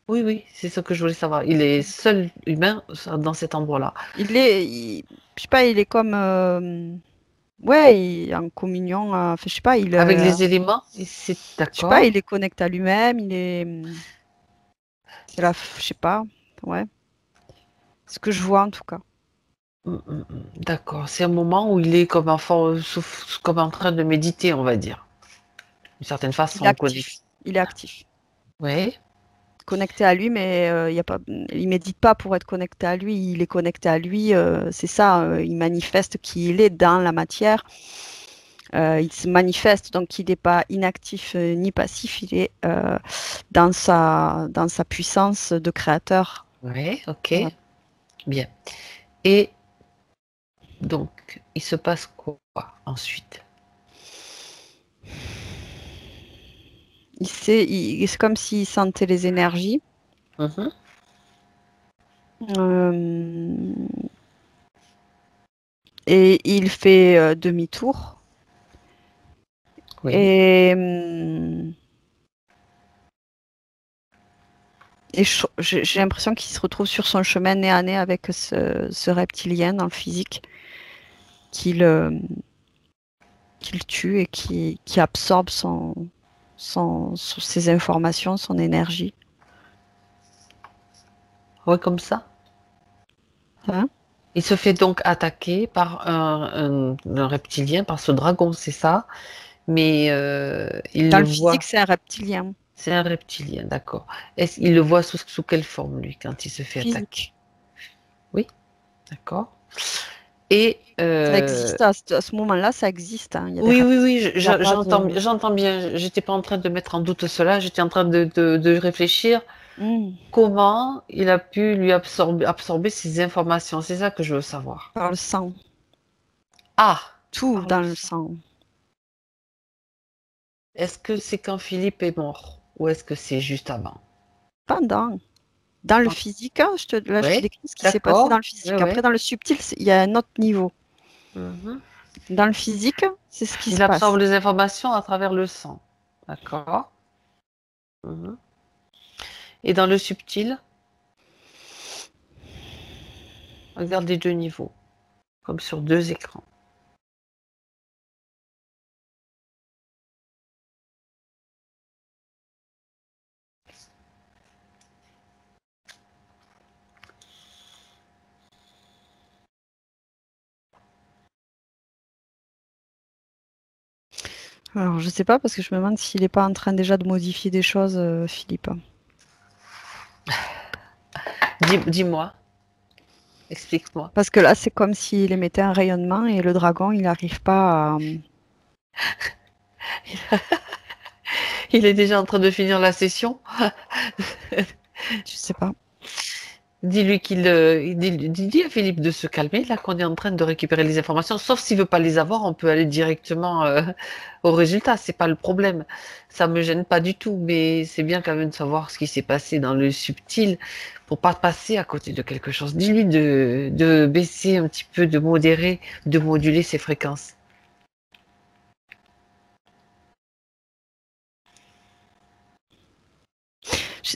Oui, oui, c'est ce que je voulais savoir. Il est seul humain dans cet endroit-là. Je sais pas, il est comme, ouais, il est en communion, enfin, Avec les éléments, c'est je sais pas, d'accord. il est connecté à lui-même, je sais pas, ouais, ce que je vois en tout cas. D'accord. C'est un moment où il est comme comme en train de méditer, on va dire. D'une certaine Il est façon, connecté. actif, il est actif. Oui. Connecté à lui, mais il médite pas pour être connecté à lui, il est connecté à lui, c'est ça, il manifeste qui il est dans la matière. Il se manifeste, donc il n'est pas inactif ni passif, il est dans sa puissance de créateur. Oui, ok. Voilà. Bien. Et donc, il se passe quoi ensuite? C'est comme s'il sentait les énergies. Mhm. euh, et il fait demi-tour. Oui. Et, j'ai l'impression qu'il se retrouve sur son chemin nez à nez avec ce reptilien dans le physique qu'il qu'il tue et qui absorbe ses informations, son énergie. Oui, comme ça. Hein. Il se fait donc attaquer par un reptilien, par ce dragon, c'est ça. Mais il Dans le le physique, voit. c'est un reptilien C'est un reptilien, d'accord. Est-ce qu'il le voit sous quelle forme, lui, quand il se fait attaquer? physique. Oui, d'accord. Et Ça existe à ce moment-là, ça existe, hein. Il y a des oui, oui, reptiles. oui, Il n'y a pas de. j'entends bien. J'étais pas en train de mettre en doute cela. J'étais en train de réfléchir Hmm. comment il a pu lui absorber ces informations. C'est ça que je veux savoir. Par le sang. Ah, Tout par le dans le sang. sang. Est-ce que c'est quand Philippe est mort ou est-ce que c'est juste avant? Pendant. Dans le physique, hein, là, je te Oui, décris ce qui s'est passé dans d'accord. le Oui, physique. oui. Après, dans le subtil, il y a un autre niveau. Mhm. Dans le physique, c'est ce qui se Il absorbe passe. les informations à travers le sang. D'accord. Mhm. Et dans le subtil, regarde les deux niveaux. comme sur 2 écrans. Alors, je sais pas, parce que je me demande s'il n'est pas en train déjà de modifier des choses, Philippe. Dis-moi, explique-moi. Parce que là, c'est comme s'il émettait un rayonnement et le dragon, il n'arrive pas à... Il est déjà en train de finir la session. Je sais pas. Dis-lui dis à Philippe de se calmer, là qu'on est en train de récupérer les informations. Sauf s'il veut pas les avoir, on peut aller directement au résultat. C'est pas le problème. Ça me gêne pas du tout, mais c'est bien quand même de savoir ce qui s'est passé dans le subtil pour pas passer à côté de quelque chose. Dis-lui de baisser un petit peu, de modérer, de moduler ses fréquences.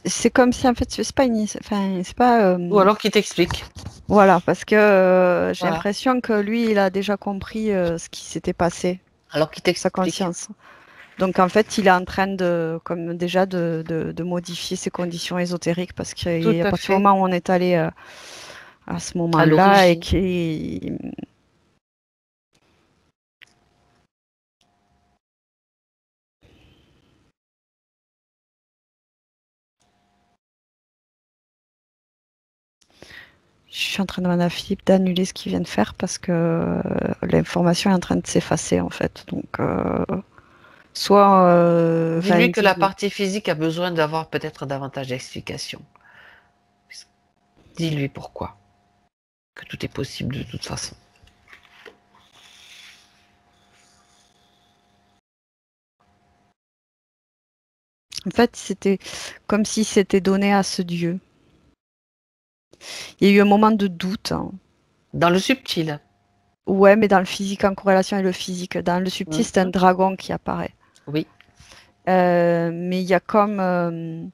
C'est comme si, en fait, c'est pas une... Enfin, c'est pas... Ou alors qu'il t'explique. Voilà, parce que j'ai Voilà. l'impression que lui, il a déjà compris ce qui s'était passé, Alors qu'il sa t'explique. conscience. Donc, en fait, il est en train de, comme déjà, de modifier ses conditions ésotériques, parce Tout qu'à à partir du fait. moment où on est allé à ce À moment-là et l'origine. qu'il... Je suis en train de demander à Philippe d'annuler ce qu'il vient de faire parce que l'information est en train de s'effacer, en fait. Donc, soit... enfin, Dis-lui que la partie physique a besoin d'avoir peut-être davantage d'explications. Dis-lui pourquoi. Que tout est possible de toute façon. en fait, c'était comme si c'était donné à ce dieu. Il y a eu un moment de doute, hein. Dans le subtil. Ouais, mais dans le physique, en corrélation avec le physique. Dans le subtil, c'est un Mhm. dragon qui apparaît. Oui. Mais il y a comme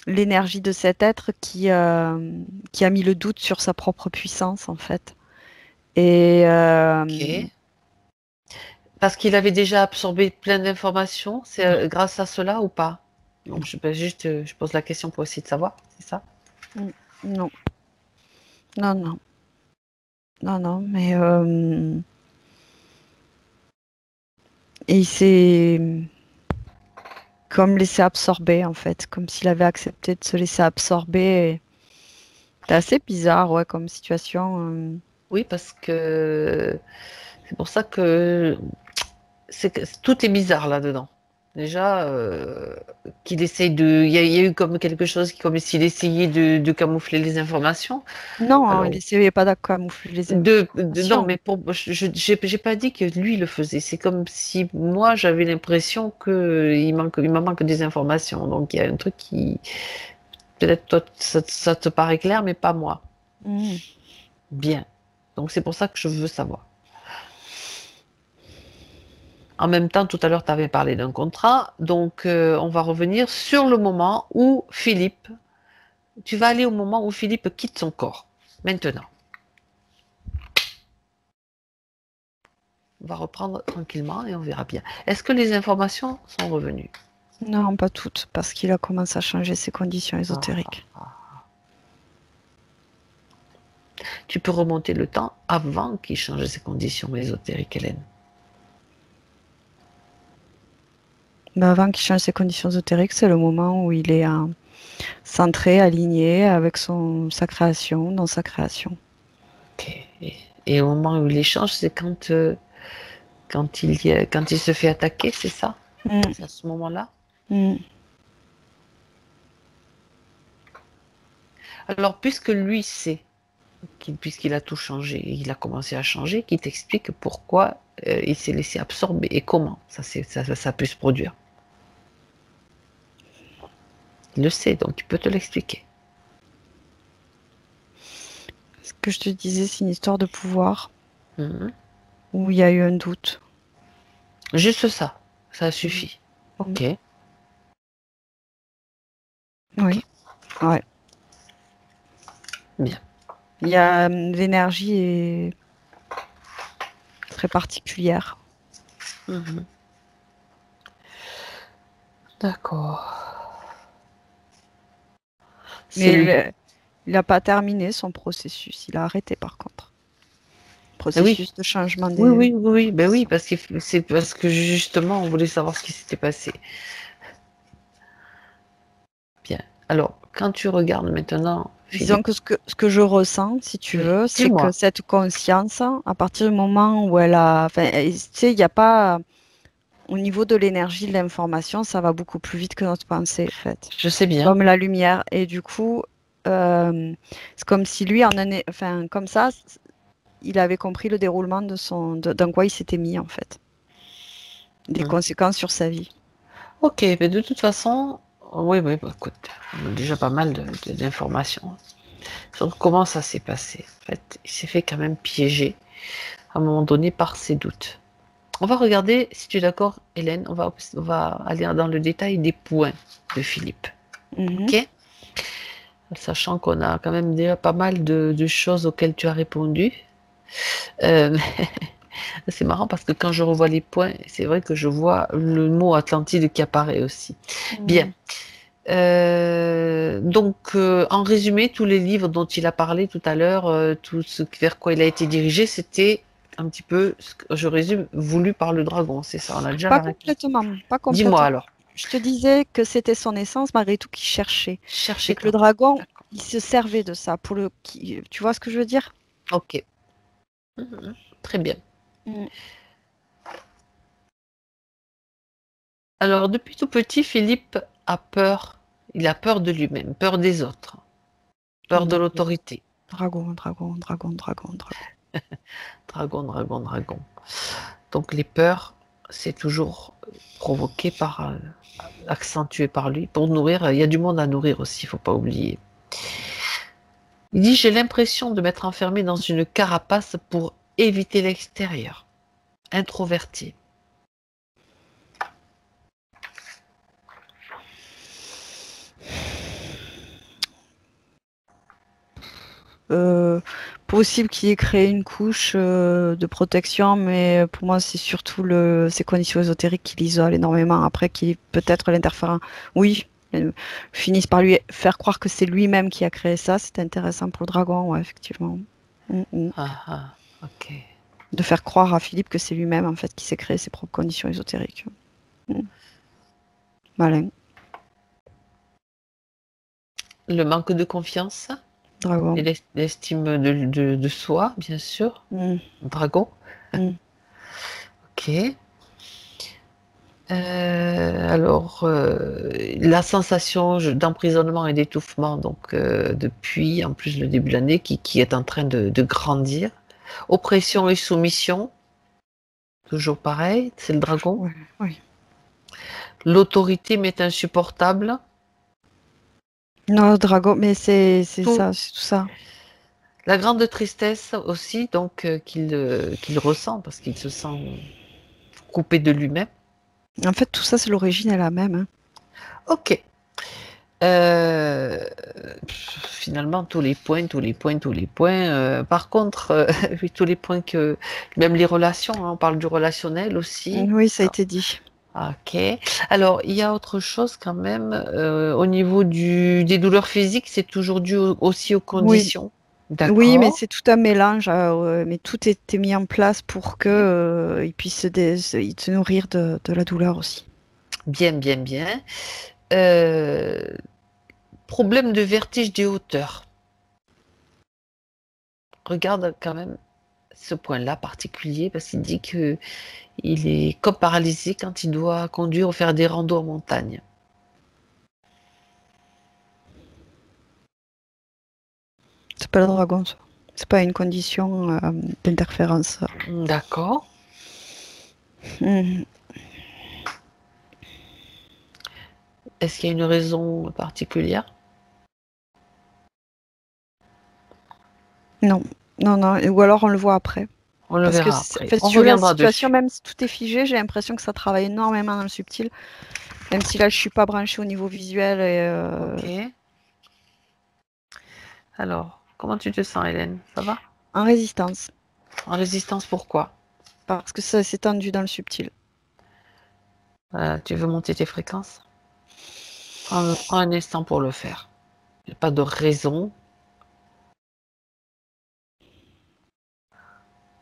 l'énergie de cet être qui a mis le doute sur sa propre puissance, en fait. Et Ok. Parce qu'il avait déjà absorbé plein d'informations. C'est grâce à cela ou pas? Donc je pose la question pour essayer de savoir. C'est ça? non, non, non, non, non, mais et il s'est comme laissé absorber, en fait, comme s'il avait accepté de se laisser absorber. C'est assez bizarre, ouais, comme situation. Oui, parce que c'est pour ça que tout est bizarre là-dedans. Déjà, qu'il essaye de. Il y a eu comme quelque chose comme s'il essayait de camoufler les informations. Non, hein, il Alors, essayait pas de camoufler les non, informations. mais j'ai pas dit que lui le faisait. C'est comme si moi j'avais l'impression que il me manque des informations. Donc il y a un truc qui, peut-être toi, ça te paraît clair, mais pas moi. Mm. Bien. Donc c'est pour ça que je veux savoir. En même temps, tout à l'heure, tu avais parlé d'un contrat. Donc on va revenir sur le moment où Philippe, tu vas aller au moment où Philippe quitte son corps. Maintenant. On va reprendre tranquillement et on verra bien. Est-ce que les informations sont revenues? Non, pas toutes, parce qu'il a commencé à changer ses conditions Ah. ésotériques. Tu peux remonter le temps avant qu'il change ses conditions ésotériques, Hélène. Mais avant qu'il change ses conditions ésotériques, c'est le moment où il est centré, aligné avec sa création, dans sa création. Ok. Et au moment où il échange, c'est quand il se fait attaquer, c'est ça? Mm. C'est à ce moment-là? Mm. Alors, puisque lui sait, puisqu'il a tout changé, il a commencé à changer, qu'il t'explique pourquoi il s'est laissé absorber et comment ça peut se produire. Il le sait, donc il peut te l'expliquer. Ce que je te disais, c'est une histoire de pouvoir Mhm. où il y a eu un doute. Juste ça, ça suffit. Mm. Ok, Oui, ok, ouais. bien. Il y a l'énergie est très particulière. Mhm. D'accord. C'est lui. Mais il n'a pas terminé son processus. Il a arrêté par contre. Ah oui, Processus de changement oui, des. oui, oui, oui, ben oui, parce que c'est parce que justement, on voulait savoir ce qui s'était passé. Bien. Alors, quand tu regardes maintenant, Disons Philippe, que ce que je ressens, si tu oui, veux, c'est que dis-moi. cette conscience, à partir du moment où elle a. Enfin, tu sais, il n'y a pas. Au niveau de l'énergie, de l'information, ça va beaucoup plus vite que notre pensée, en fait. Je sais bien. Comme la lumière. Et du coup, c'est comme si lui, enfin, comme ça, il avait compris le déroulement dans quoi il s'était mis, en fait. Des Mhm. conséquences sur sa vie. Ok, mais de toute façon, oui, oui, bah, écoute, on a déjà pas mal d'informations sur comment ça s'est passé. En fait, il s'est fait quand même piéger à un moment donné par ses doutes. On va regarder, si tu es d'accord, Hélène, on va aller dans le détail des points de Philippe. Mhm. Ok? Sachant qu'on a quand même déjà pas mal de choses auxquelles tu as répondu. Euh, c'est marrant parce que quand je revois les points, c'est vrai que je vois le mot Atlantide qui apparaît aussi. Bien. Mhm. En résumé, tous les livres dont il a parlé tout à l'heure, tout ce vers quoi il a été dirigé, c'était un petit peu, je résume, voulu par le dragon, c'est ça, on a déjà Pas la réponse. complètement, pas Dis-moi complètement. alors, Je te disais que c'était son essence malgré tout qu'il cherchait. Et cherchez que le quoi? dragon, D'accord. il se servait de ça tu vois ce que je veux dire? Ok. Mhm. Très bien. Mm. Alors, depuis tout petit, Philippe a peur. Il a peur de lui-même, peur des autres, peur de Dragon, l'autorité. dragon, dragon, dragon, dragon, dragon. Dragon, dragon, dragon. Donc les peurs, c'est toujours provoqué par, accentué par lui. Pour nourrir, il y a du monde à nourrir aussi, il faut pas oublier. Il dit, j'ai l'impression de m'être enfermé dans une carapace pour éviter l'extérieur. Introverti. Euh, Possible qu'il ait créé une couche de protection, mais pour moi, c'est surtout ces conditions ésotériques qui l'isolent énormément. Après, qui peut-être l'interférent. Oui, finissent par lui faire croire que c'est lui-même qui a créé ça. C'est intéressant pour le dragon, ouais, effectivement. Mm, mm. Ah, ah, ok. De faire croire à Philippe que c'est lui-même en fait qui s'est créé ses propres conditions ésotériques. Mm. Malin, Le manque de confiance et dragon. l'estime de soi, bien sûr. Mm, Dragon. mm. Ok. La sensation d'emprisonnement et d'étouffement, donc depuis en plus le début de l'année, qui est en train de grandir. Oppression et soumission, toujours pareil, c'est le dragon. Ouais, oui. L'autorité m'est insupportable. Non, dragon, mais c'est Tout. ça, c'est tout ça. La grande tristesse aussi, donc qu'il ressent parce qu'il se sent coupé de lui-même. En fait, tout ça, c'est l'origine est la même. Hein. Ok. Finalement, tous les points, tous les points, tous les points. Par contre, oui, tous les points même les relations, hein, on parle du relationnel aussi. Oui, ça a été dit. Ok. Alors, il y a autre chose quand même. Au niveau des douleurs physiques, c'est toujours dû aussi aux Oui, conditions. oui, mais D'accord. c'est tout un mélange. Mais tout était mis en place pour que il puisse se nourrir de la douleur aussi. Bien, bien, bien. Euh, Problème de vertige des hauteurs. Regarde quand même ce point-là particulier parce qu'il dit que il est comme paralysé quand il doit conduire ou faire des randos en montagne. C'est pas le dragon, ça. C'est pas une condition d'interférence. D'accord. Mhm. Est-ce qu'il y a une raison particulière? Non, non, non. Ou alors on le voit après. On le Parce que, verra après. enfin, On si tu veux, la reviendra situation, dessus. même si tout est figé, j'ai l'impression que ça travaille énormément dans le subtil. Même si là, je suis pas branchée au niveau visuel. Ok. Alors. Comment tu te sens, Hélène? Ça va? En résistance, En résistance, pourquoi? parce que ça s'est tendu dans le subtil. Tu veux monter tes fréquences? Prends un instant pour le faire. Il n'y a pas de raison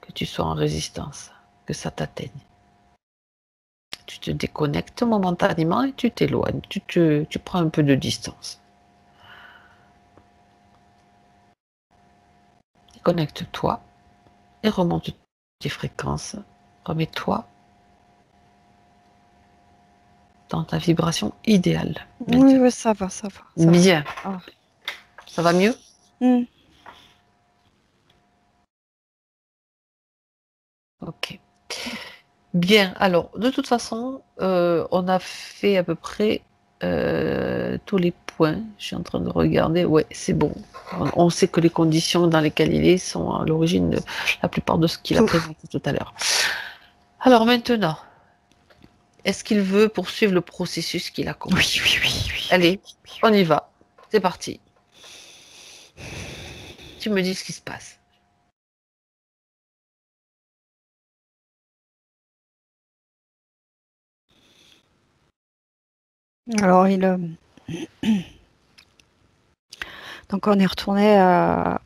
que tu sois en résistance, que ça t'atteigne. Tu te déconnectes momentanément et tu t'éloignes. Tu prends un peu de distance. Déconnecte-toi et remonte tes fréquences. Remets-toi dans ta vibration idéale. Oui, oui, ça va, ça va. Ça va. Bien. Ah. Ça va mieux? Ok. Bien. Alors, de toute façon, on a fait à peu près tous les points. Je suis en train de regarder. Ouais, c'est bon. On sait que les conditions dans lesquelles il est sont à l'origine de la plupart de ce qu'il a présenté tout à l'heure. Alors maintenant, est-ce qu'il veut poursuivre le processus qu'il a commencé? Oui. Allez, on y va. C'est parti. Tu me dis ce qui se passe. Alors, donc on est retourné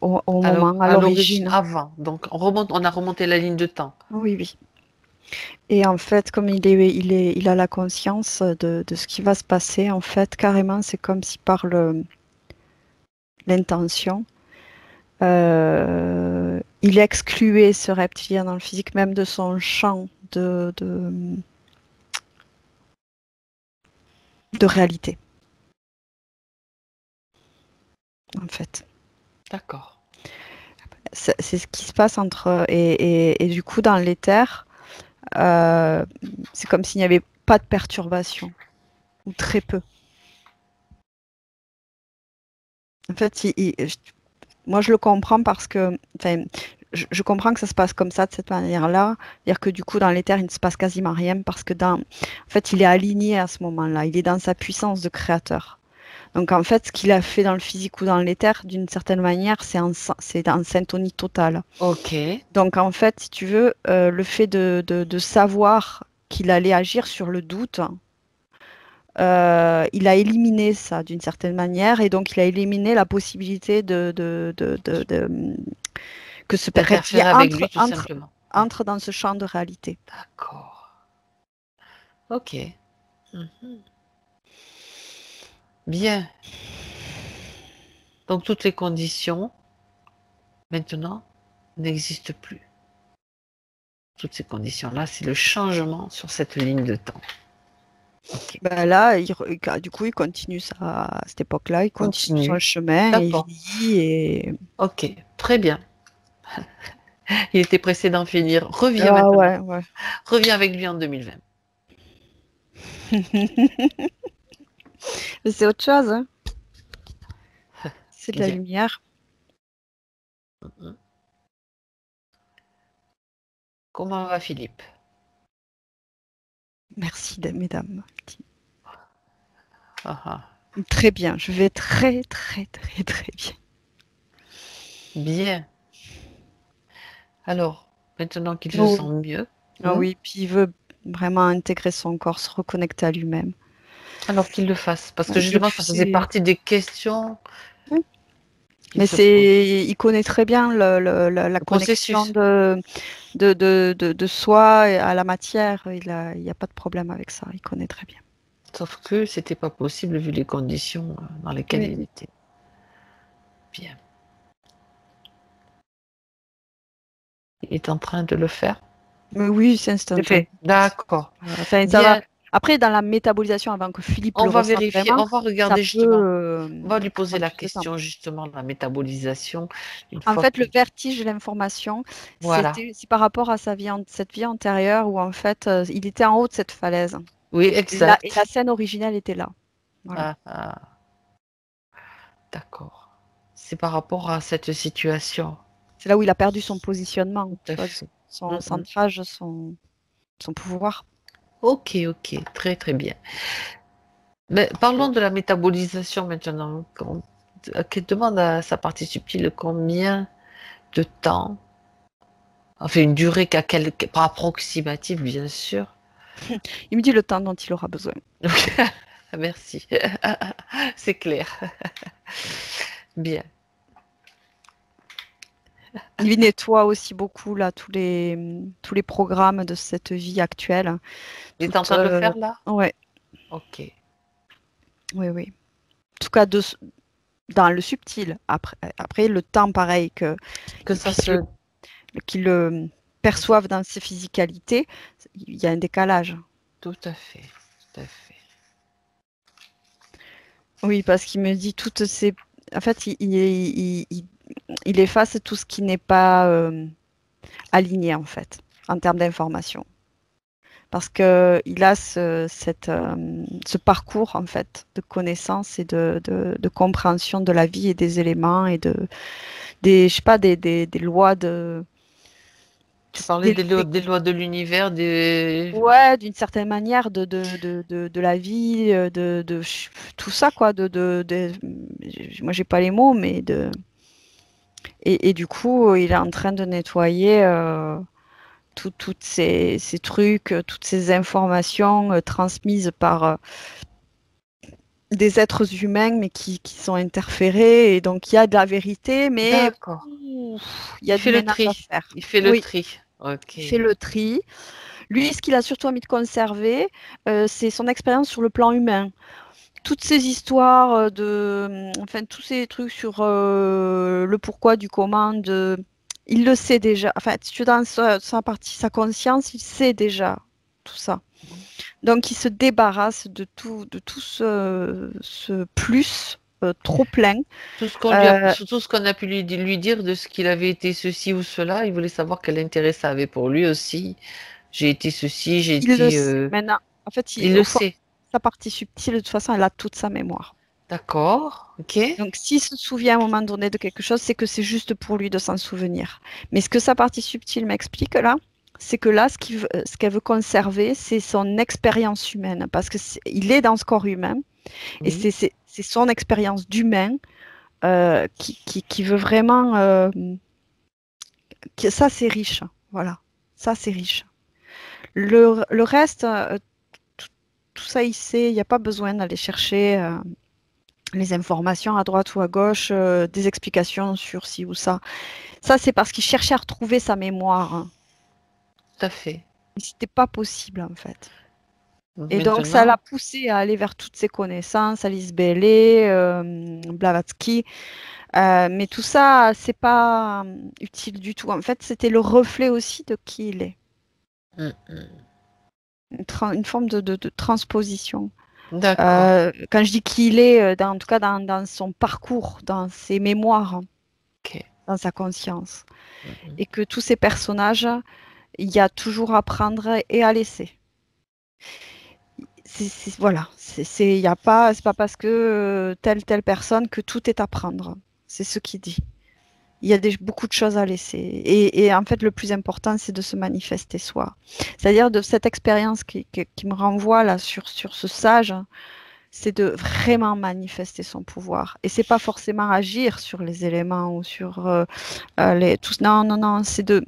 au moment, à l'origine. Avant. Donc on a remonté la ligne de temps. Oui. Et en fait, comme il a la conscience de ce qui va se passer, en fait, carrément, c'est comme si par l'intention, il excluait ce reptilien dans le physique, même de son champ de réalité. En fait. D'accord. C'est ce qui se passe entre... Et du coup, dans l'éther, c'est comme s'il n'y avait pas de perturbation, ou très peu. En fait, moi, je le comprends parce que... Je comprends que ça se passe comme ça, de cette manière-là. C'est-à-dire que du coup, dans l'éther, il ne se passe quasiment rien parce que en fait, il est aligné à ce moment-là. Il est dans sa puissance de créateur. Donc en fait, ce qu'il a fait dans le physique ou dans l'éther, d'une certaine manière, c'est en syntonie totale. Ok. Donc en fait, si tu veux, le fait de savoir qu'il allait agir sur le doute, il a éliminé ça d'une certaine manière, et donc il a éliminé la possibilité que ce D'interférer reptilien avec lui, tout simplement. entre dans ce champ de réalité. D'accord. Ok. Bien. Donc toutes les conditions, maintenant, n'existent plus. Toutes ces conditions-là, c'est le changement sur cette ligne de temps. Okay. Ben là, du coup, il continue à cette époque-là, il continue son chemin et il vit et... Ok, très bien. Il était pressé d'en finir. Reviens maintenant. Ouais. Reviens avec lui en 2020. C'est autre chose, hein. C'est de la lumière. Comment va Philippe? Merci, mesdames. Ah. Très bien, je vais très bien. Bien. Alors, maintenant qu'il se sent mieux. Ah oui, puis il veut vraiment intégrer son corps, se reconnecter à lui-même. Alors qu'il le fasse, parce que justement, ça faisait partie des questions. Oui. Mais il connaît très bien la connexion de soi à la matière. Il n'y a pas de problème avec ça, il connaît très bien. Sauf que c'était pas possible vu les conditions dans lesquelles il était. Bien. Il est en train de le faire. Mais oui, c'est instantané. D'accord. Ça va. Après, dans la métabolisation, avant que Philippe on va vérifier, vraiment, on va regarder justement. On va lui poser la question justement de la métabolisation. En fait, le vertige de l'information, c'est par rapport à cette vie antérieure où en fait, il était en haut de cette falaise. Oui, exact. Et la scène originelle était là. Voilà. D'accord. C'est par rapport à cette situation. C'est là où il a perdu son positionnement, son centrage, son pouvoir. Ok, très bien. Mais parlons de la métabolisation maintenant. qui demande à sa partie subtile combien de temps, enfin une durée pas approximative bien sûr. Il me dit le temps dont il aura besoin. Donc, merci, c'est clair. Bien. Il nettoie aussi beaucoup là tous les programmes de cette vie actuelle. Il est en train de le faire là? Ouais, Ok. oui, oui. En tout cas, dans le subtil. Après le temps, pareil, Que ça qu'il le perçoive dans ses physicalités, il y a un décalage. Tout à fait, tout à fait. Oui, parce qu'il me dit toutes ces... En fait, il efface tout ce qui n'est pas aligné, en fait, en termes d'information. Parce qu'il a ce parcours, en fait, de connaissance et de compréhension de la vie et des éléments et je sais pas, des lois de... Tu parlais des lois de l'univers, Ouais, d'une certaine manière de la vie, tout ça, quoi. Moi, j'ai pas les mots, mais et du coup, il est en train de nettoyer toutes ces trucs, toutes ces informations transmises par des êtres humains, mais qui sont interférés. Et donc, il y a de la vérité, mais D'accord. il y a du ménage à faire. Il fait le Oui, tri. Ok. il fait le tri. Lui, ce qu'il a surtout envie de conserver, c'est son expérience sur le plan humain. Toutes ces histoires enfin, tous ces trucs sur le pourquoi du comment, il le sait déjà. Enfin, si tu es dans sa partie, sa conscience, il sait déjà tout ça. Donc, il se débarrasse de tout ce plus trop plein. Tout ce qu'on a pu lui dire de ce qu'il avait été ceci ou cela, il voulait savoir quel intérêt ça avait pour lui aussi. J'ai été ceci, j'ai Il le été. sait maintenant. En fait, Il le sait. sa partie subtile, de toute façon, elle a toute sa mémoire. D'accord. Ok. Donc, s'il se souvient à un moment donné de quelque chose, c'est que c'est juste pour lui de s'en souvenir. Mais ce que sa partie subtile m'explique là, c'est que là, ce qu'elle veut conserver, c'est son expérience humaine, parce que il est dans ce corps humain, et Oui. c'est son expérience d'humain qui veut vraiment. Ça, c'est riche. Voilà. Ça, c'est riche. Le reste, tout ça, il sait. Il n'y a pas besoin d'aller chercher les informations à droite ou à gauche, des explications sur ci ou ça. Ça, c'est parce qu'il cherchait à retrouver sa mémoire, hein. Tout à fait. Et c'était pas possible, en fait. Et donc, ça Maintenant, l'a poussé à aller vers toutes ses connaissances, Alice Bailey, Blavatsky. Mais tout ça, c'est pas utile du tout. En fait, c'était le reflet aussi de qui il est. Une forme de transposition. d'accord. Quand je dis qui il est, en tout cas dans son parcours, dans ses mémoires, hein, Ok. dans sa conscience. Et que tous ces personnages, il y a toujours à prendre et à laisser. Voilà, y a pas, c'est pas parce que telle personne que tout est à prendre. C'est ce qu'il dit. Il y a beaucoup de choses à laisser. Et en fait, le plus important, c'est de se manifester soi. C'est-à-dire de cette expérience qui me renvoie là sur ce sage, c'est de vraiment manifester son pouvoir. Et c'est pas forcément agir sur les éléments ou sur les tous. Non, non, non, c'est de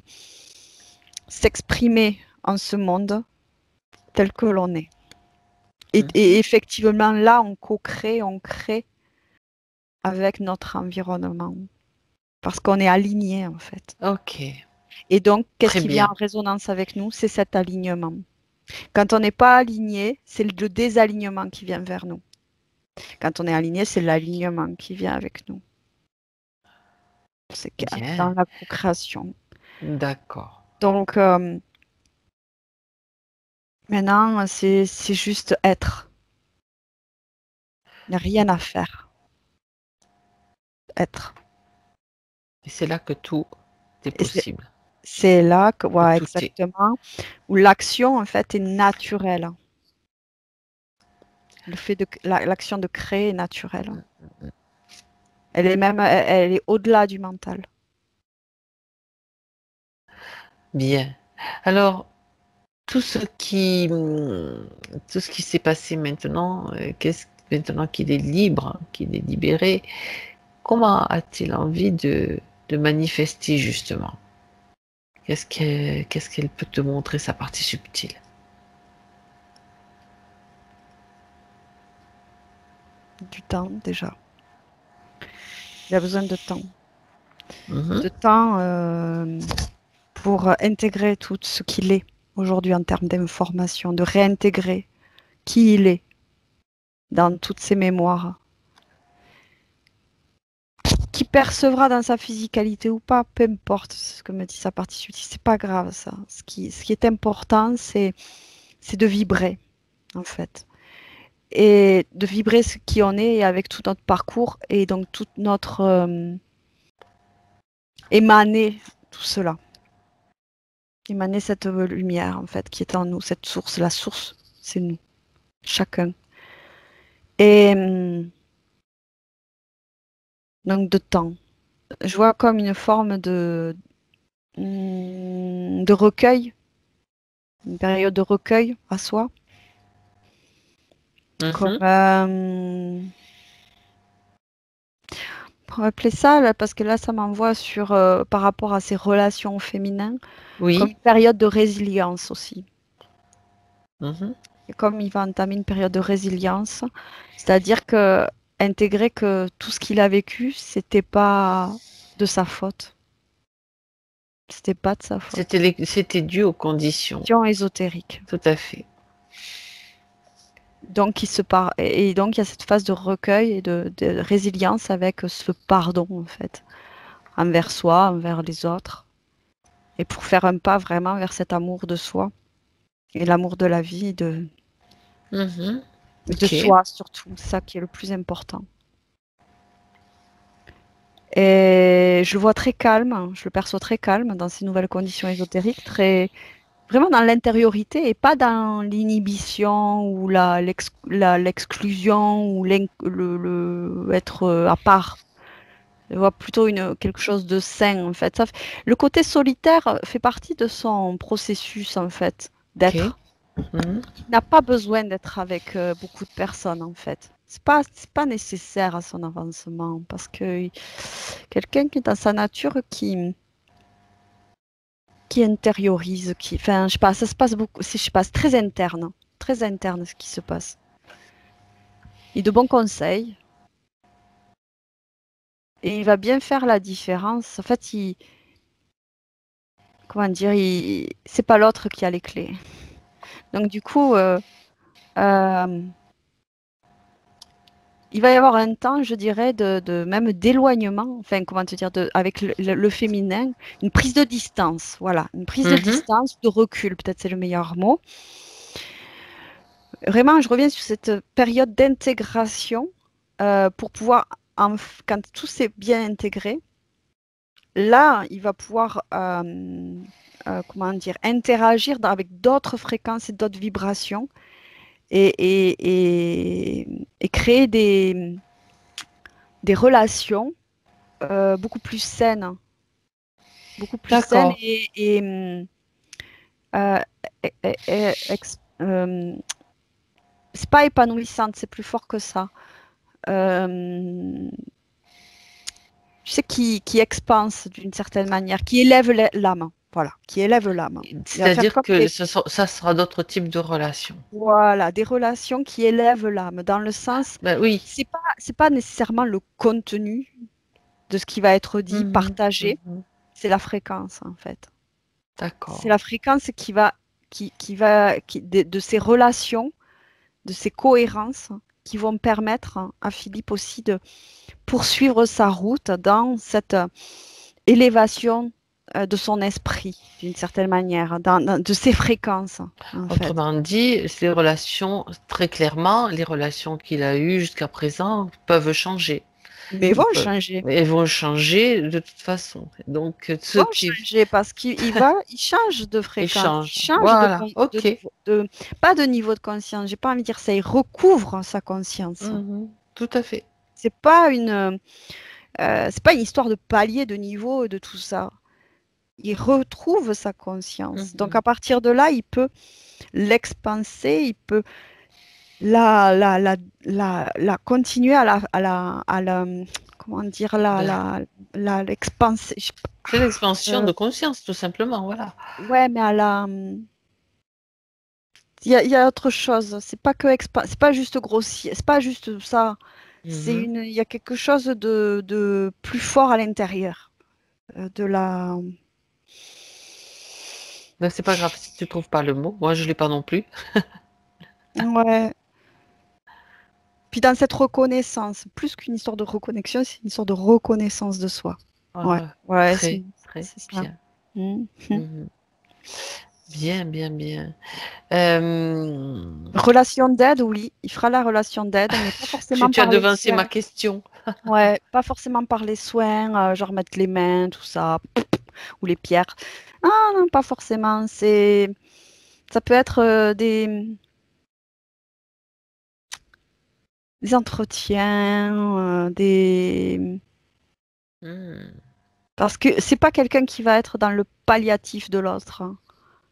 s'exprimer en ce monde tel que l'on est. Et effectivement, là, on co-crée, on crée avec notre environnement. Parce qu'on est aligné, en fait. Ok. Et donc, qu'est-ce Très qui vient bien. en résonance avec nous? C'est cet alignement. Quand on n'est pas aligné, c'est le désalignement qui vient vers nous. Quand on est aligné, c'est l'alignement qui vient avec nous. C'est dans Bien. la co-création. D'accord. Donc, maintenant, c'est juste être. Il n'y a rien à faire. Être. Et c'est là que tout est Et possible. c'est là que, Que ouais, tout est. exactement, où l'action, en fait, est naturelle. Le fait de l'action de créer est naturelle. Elle est même, elle est au-delà du mental. Bien. Alors, tout ce qui, tout ce qui s'est passé maintenant, maintenant qu'il est libre, qu'il est libéré, comment a-t-il envie de manifester justement? Qu'est-ce qu'elle peut te montrer, sa partie subtile? Du temps déjà. Il a besoin de temps. Mhm. De temps pour intégrer tout ce qu'il est aujourd'hui en termes d'information, de réintégrer qui il est dans toutes ses mémoires. Qui percevra dans sa physicalité ou pas, peu importe ce que me dit sa partie subtile, c'est pas grave ça. Ce qui est important, c'est de vibrer, en fait. Et de vibrer ce qui on est avec tout notre parcours et donc toute notre émaner tout cela. Émaner cette lumière, en fait, qui est en nous, cette source. La source, c'est nous, chacun. Et donc de temps. Je vois comme une forme de recueil, une période de recueil à soi. Comme, pour appeler ça, là, parce que là, ça m'envoie sur par rapport à ses relations féminines, Oui. comme une période de résilience aussi. Mhm. Et comme il va entamer une période de résilience, c'est-à-dire que intégrer que tout ce qu'il a vécu, c'était pas de sa faute. C'était pas de sa faute. C'était dû aux conditions. Conditions ésotériques. Tout à fait. Donc, et donc, il y a cette phase de recueil et de résilience avec ce pardon, en fait, envers soi, envers les autres. Et pour faire un pas vraiment vers cet amour de soi et l'amour de la vie, de soi surtout. C'est ça qui est le plus important. Et je le vois très calme, je le perçois très calme dans ces nouvelles conditions ésotériques, vraiment dans l'intériorité et pas dans l'inhibition ou l'exclusion ou être à part. Je vois plutôt quelque chose de sain en fait. Le côté solitaire fait partie de son processus en fait d'être. Il n'a pas besoin d'être avec beaucoup de personnes en fait. C'est pas nécessaire à son avancement parce que quelqu'un qui est dans sa nature qui intériorise, enfin, je sais pas, ça se passe beaucoup, je sais pas, c'est très interne ce qui se passe. Et de bons conseils. Et il va bien faire la différence. En fait, comment dire, c'est pas l'autre qui a les clés. Donc du coup, il va y avoir un temps, je dirais, même d'éloignement, enfin, comment te dire, avec le féminin, une prise de distance, voilà, une prise de distance, de recul, peut-être c'est le meilleur mot. Vraiment, je reviens sur cette période d'intégration pour pouvoir, quand tout s'est bien intégré, là, il va pouvoir, comment dire, interagir avec d'autres fréquences et d'autres vibrations et créer des relations beaucoup plus saines. Beaucoup plus saines c'est pas épanouissante, c'est plus fort que ça. Je sais qui expanse d'une certaine manière, qui élève l'âme. Voilà, qui élève l'âme. C'est-à-dire que ça sera d'autres types de relations. Voilà, des relations qui élèvent l'âme, dans le sens, oui. C'est pas nécessairement le contenu de ce qui va être dit, partagé, c'est la fréquence en fait. D'accord. C'est la fréquence de ces relations, de ces cohérences qui vont permettre à Philippe aussi de poursuivre sa route dans cette élévation de son esprit, d'une certaine manière, de ses fréquences. Autrement dit, les relations, très clairement, les relations qu'il a eues jusqu'à présent peuvent changer. Mais vont changer. Elles vont changer de toute façon. Donc, changer parce qu'il change de fréquence. Il change voilà. Pas de niveau de conscience. J'ai pas envie de dire ça. Il recouvre sa conscience. Tout à fait. C'est pas une histoire de palier de niveau de tout ça. Il retrouve sa conscience. Donc à partir de là, il peut l'expanser, il peut continuer comment dire, l'expansion. C'est l'expansion de conscience, tout simplement, voilà. Ouais, mais il y a autre chose. C'est pas que c'est pas juste grossier, c'est pas juste ça. Il y a quelque chose de plus fort à l'intérieur de la. Ben, c'est pas grave si tu trouves pas le mot. Moi, je l'ai pas non plus. Ouais. Puis dans cette reconnaissance, plus qu'une histoire de reconnexion, c'est une histoire de reconnaissance de soi. Ouais, ouais, Très, très c'est ça. bien. Mhm. Bien, bien, bien. Relation d'aide, oui, il fera la relation d'aide, mais pas forcément Tu as par les devancé soins. ma question. Ouais, pas forcément par les soins, genre mettre les mains, tout ça, ou les pierres. Ah non, pas forcément. Ça peut être des entretiens, parce que c'est pas quelqu'un qui va être dans le palliatif de l'autre, hein.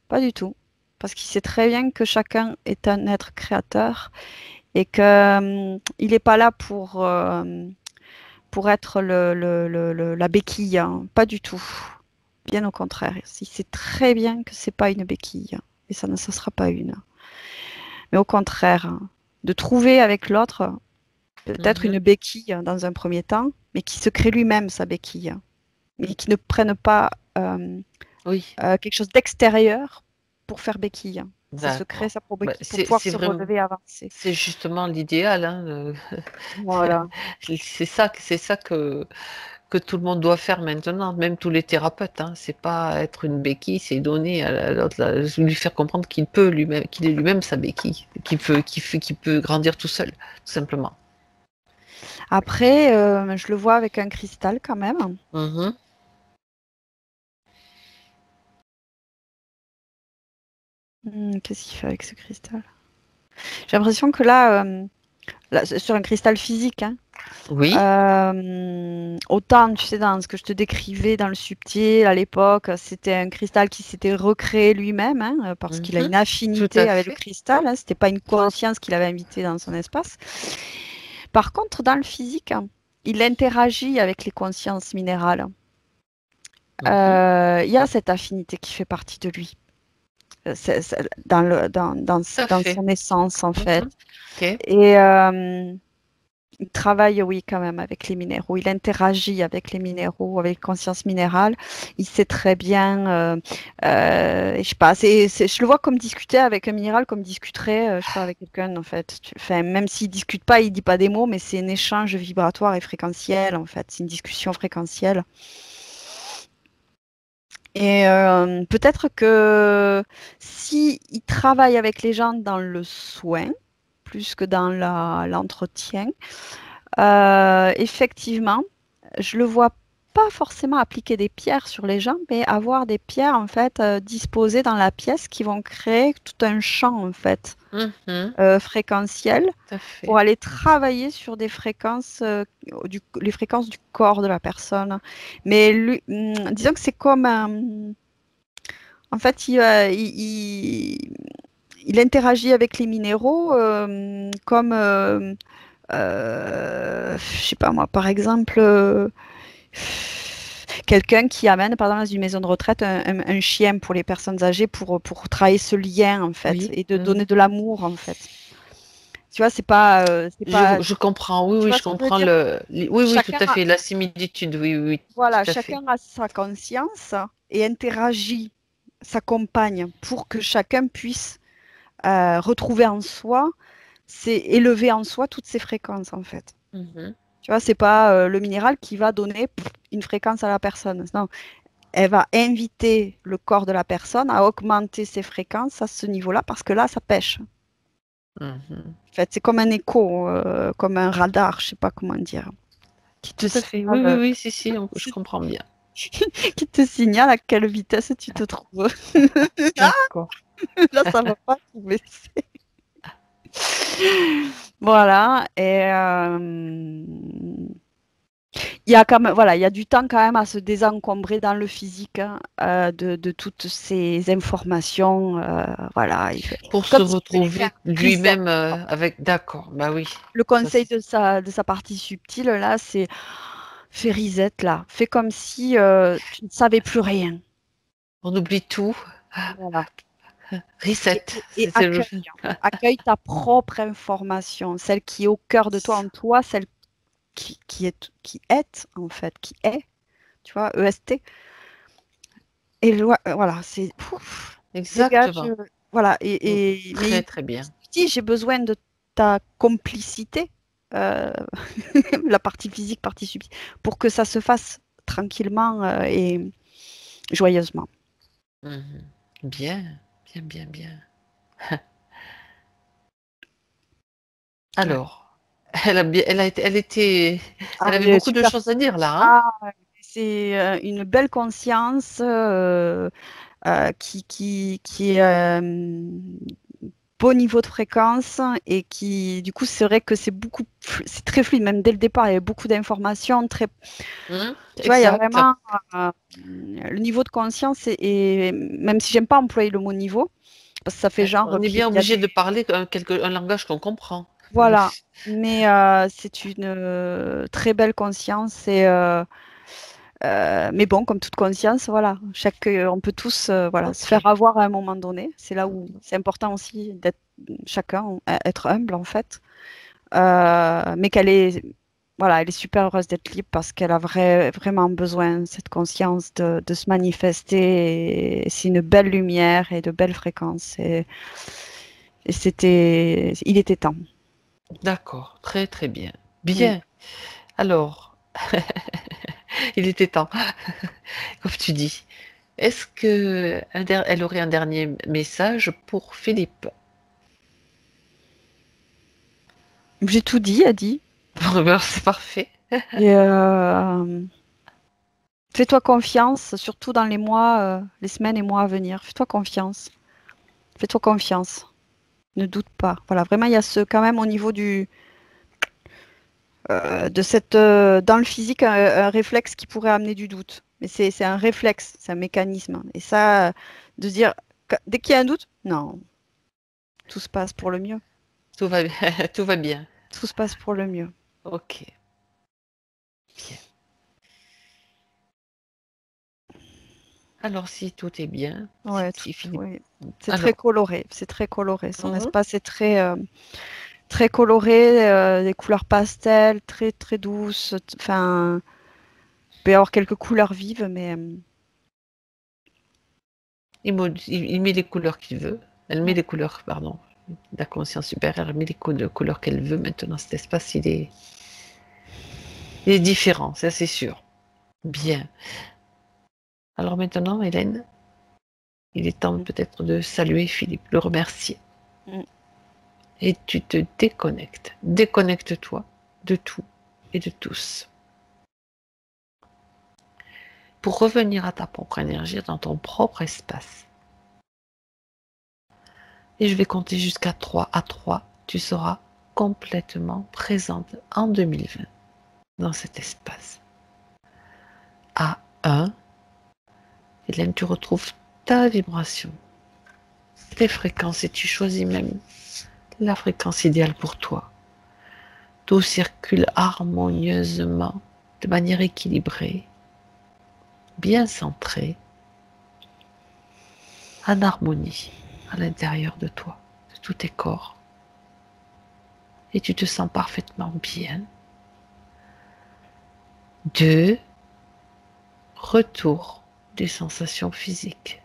Pas du tout. Parce qu'il sait très bien que chacun est un être créateur et que il n'est pas là pour être la béquille, hein. Pas du tout. Bien au contraire. Il sait très bien que c'est pas une béquille. Et ça ne se sera pas une. Mais au contraire, hein, de trouver avec l'autre peut-être une béquille dans un premier temps, mais qui se crée lui-même sa béquille. Mais qui ne prenne pas quelque chose d'extérieur pour faire béquille. Ça se crée sa propre béquille pour pouvoir se relever et avancer. C'est justement l'idéal, hein. Voilà. C'est ça que tout le monde doit faire maintenant, même tous les thérapeutes, hein. C'est pas être une béquille, c'est donner à l'autre, lui faire comprendre qu'il peut lui-même, qu'il est lui-même sa béquille, qu'il peut grandir tout seul, tout simplement. Après, je le vois avec un cristal quand même. Qu'est-ce qu'il fait avec ce cristal? J'ai l'impression que là, sur un cristal physique, hein, oui. Autant, tu sais, dans ce que je te décrivais dans le subtil à l'époque, c'était un cristal qui s'était recréé lui-même, hein, parce qu'il a une affinité avec le cristal. Hein, c'était pas une conscience qu'il avait invité dans son espace. Par contre, dans le physique, il interagit avec les consciences minérales. Il y a cette affinité qui fait partie de lui. Dans son essence, en fait. Et il travaille, oui, quand même, avec les minéraux. Il interagit avec les minéraux, avec conscience minérale. Il sait très bien, je sais pas, je le vois comme discuter avec un minéral, comme discuterait, je sais pas, avec quelqu'un, en fait. Enfin, même s'il discute pas, il dit pas des mots, mais c'est un échange vibratoire et fréquentiel, en fait. C'est une discussion fréquentielle. Et peut-être que s'il travaille avec les gens dans le soin, plus que dans l'entretien, effectivement, je le vois pas forcément appliquer des pierres sur les gens, mais avoir des pierres en fait disposées dans la pièce qui vont créer tout un champ en fait fréquentiel pour aller travailler sur des fréquences, les fréquences du corps de la personne. Mais disons que c'est comme en fait, il interagit avec les minéraux comme je sais pas moi, par exemple, quelqu'un qui amène, par exemple, dans une maison de retraite, un chien pour les personnes âgées pour travailler ce lien, en fait, et de donner de l'amour, en fait. Tu vois, c'est pas. Je comprends, oui, je comprends oui, tout à fait, la similitude, oui. Voilà, chacun a sa conscience et interagit, s'accompagne pour que chacun puisse retrouver en soi, élever en soi toutes ces fréquences, en fait. Tu vois, c'est pas le minéral qui va donner une fréquence à la personne. Non, elle va inviter le corps de la personne à augmenter ses fréquences à ce niveau-là parce que là, ça pêche. En fait, c'est comme un écho, comme un radar, je sais pas comment dire. Tout à fait, oui, si, je comprends bien. Qui te signale à quelle vitesse tu te trouves. D'accord. Là, ça va pas te blesser. Voilà. Et il y a quand même, voilà, il y a du temps quand même à se désencombrer dans le physique hein, de toutes ces informations. Voilà, Pour se comme s'il fallait faire retrouver un reset. lui-même avec... D'accord, bah oui. Le Ça, conseil de sa partie subtile, là, c'est fais reset, là. Fais comme si tu ne savais plus rien. on oublie tout. Voilà. Reset. Et C'est le... accueille. Accueille ta propre information, celle qui est au cœur de toi, en toi, celle qui est, en fait, qui est, tu vois, EST. Et voilà, c'est pouf, dégage. Exactement. Voilà. Très, très bien. Si j'ai besoin de ta complicité, euh, la partie physique, partie subtile, pour que ça se fasse tranquillement et joyeusement. Mhm. Bien, bien, bien, bien. Ouais. Alors, elle Ah, avait beaucoup de super. choses à dire là, hein? Ah, c'est une belle conscience qui est beau niveau de fréquence et qui, du coup, c'est vrai que c'est très fluide, même dès le départ, il y a beaucoup d'informations, très, tu vois, il y a Exact. vraiment le niveau de conscience et même si j'aime pas employer le mot niveau, parce que ça fait genre, On est puis bien il y a obligé de parler un langage qu'on comprend. voilà, mais c'est une très belle conscience mais bon, comme toute conscience, voilà, on peut tous voilà, se faire Ok. avoir à un moment donné. C'est là où c'est important aussi d'être chacun, être humble en fait. Mais qu'elle est, voilà, elle est super heureuse d'être libre parce qu'elle a vraiment besoin, cette conscience, de se manifester. Et c'est une belle lumière et de belles fréquences. Et il était temps. D'accord. Très, très bien. Mm. Bien. Alors, il était temps, comme tu dis. Est-ce que elle aurait un dernier message pour Philippe? J'ai tout dit, a dit. Bon, ben, c'est parfait. Et fais-toi confiance, surtout dans les mois, les semaines et mois à venir. Fais-toi confiance. Fais-toi confiance. Ne doute pas. Voilà, vraiment, il y a quand même au niveau dans le physique, un réflexe qui pourrait amener du doute. Mais c'est un réflexe, c'est un mécanisme. Et ça, de se dire, dès qu'il y a un doute, non, tout se passe pour le mieux. Tout va bien. Tout va bien. Tout se passe pour le mieux. Ok. Bien. Alors, si tout est bien, Ouais, si Philippe. ouais. C'est très Alors, coloré. C'est très coloré. Son mhm. espace est très coloré, des couleurs pastel, très très douces. Enfin, il peut y avoir quelques couleurs vives, mais Il met les couleurs qu'il veut. Elle met ouais. les couleurs, pardon. La conscience supérieure, elle met les couleurs qu'elle veut. Maintenant, cet espace, il est différent, ça c'est sûr. Bien. Alors maintenant, Hélène, il est temps Mm, peut-être de saluer Philippe, le remercier. mm. Et tu te déconnectes. Déconnecte-toi de tout et de tous. Pour revenir à ta propre énergie, dans ton propre espace. Et je vais compter jusqu'à 3. À 3, tu seras complètement présente en 2020 dans cet espace. À 1, Hélène, tu retrouves ta vibration, tes fréquences et tu choisis même la fréquence idéale pour toi. Tout circule harmonieusement, de manière équilibrée, bien centrée, en harmonie à l'intérieur de toi, de tous tes corps. Et tu te sens parfaitement bien. 2, retour des sensations physiques.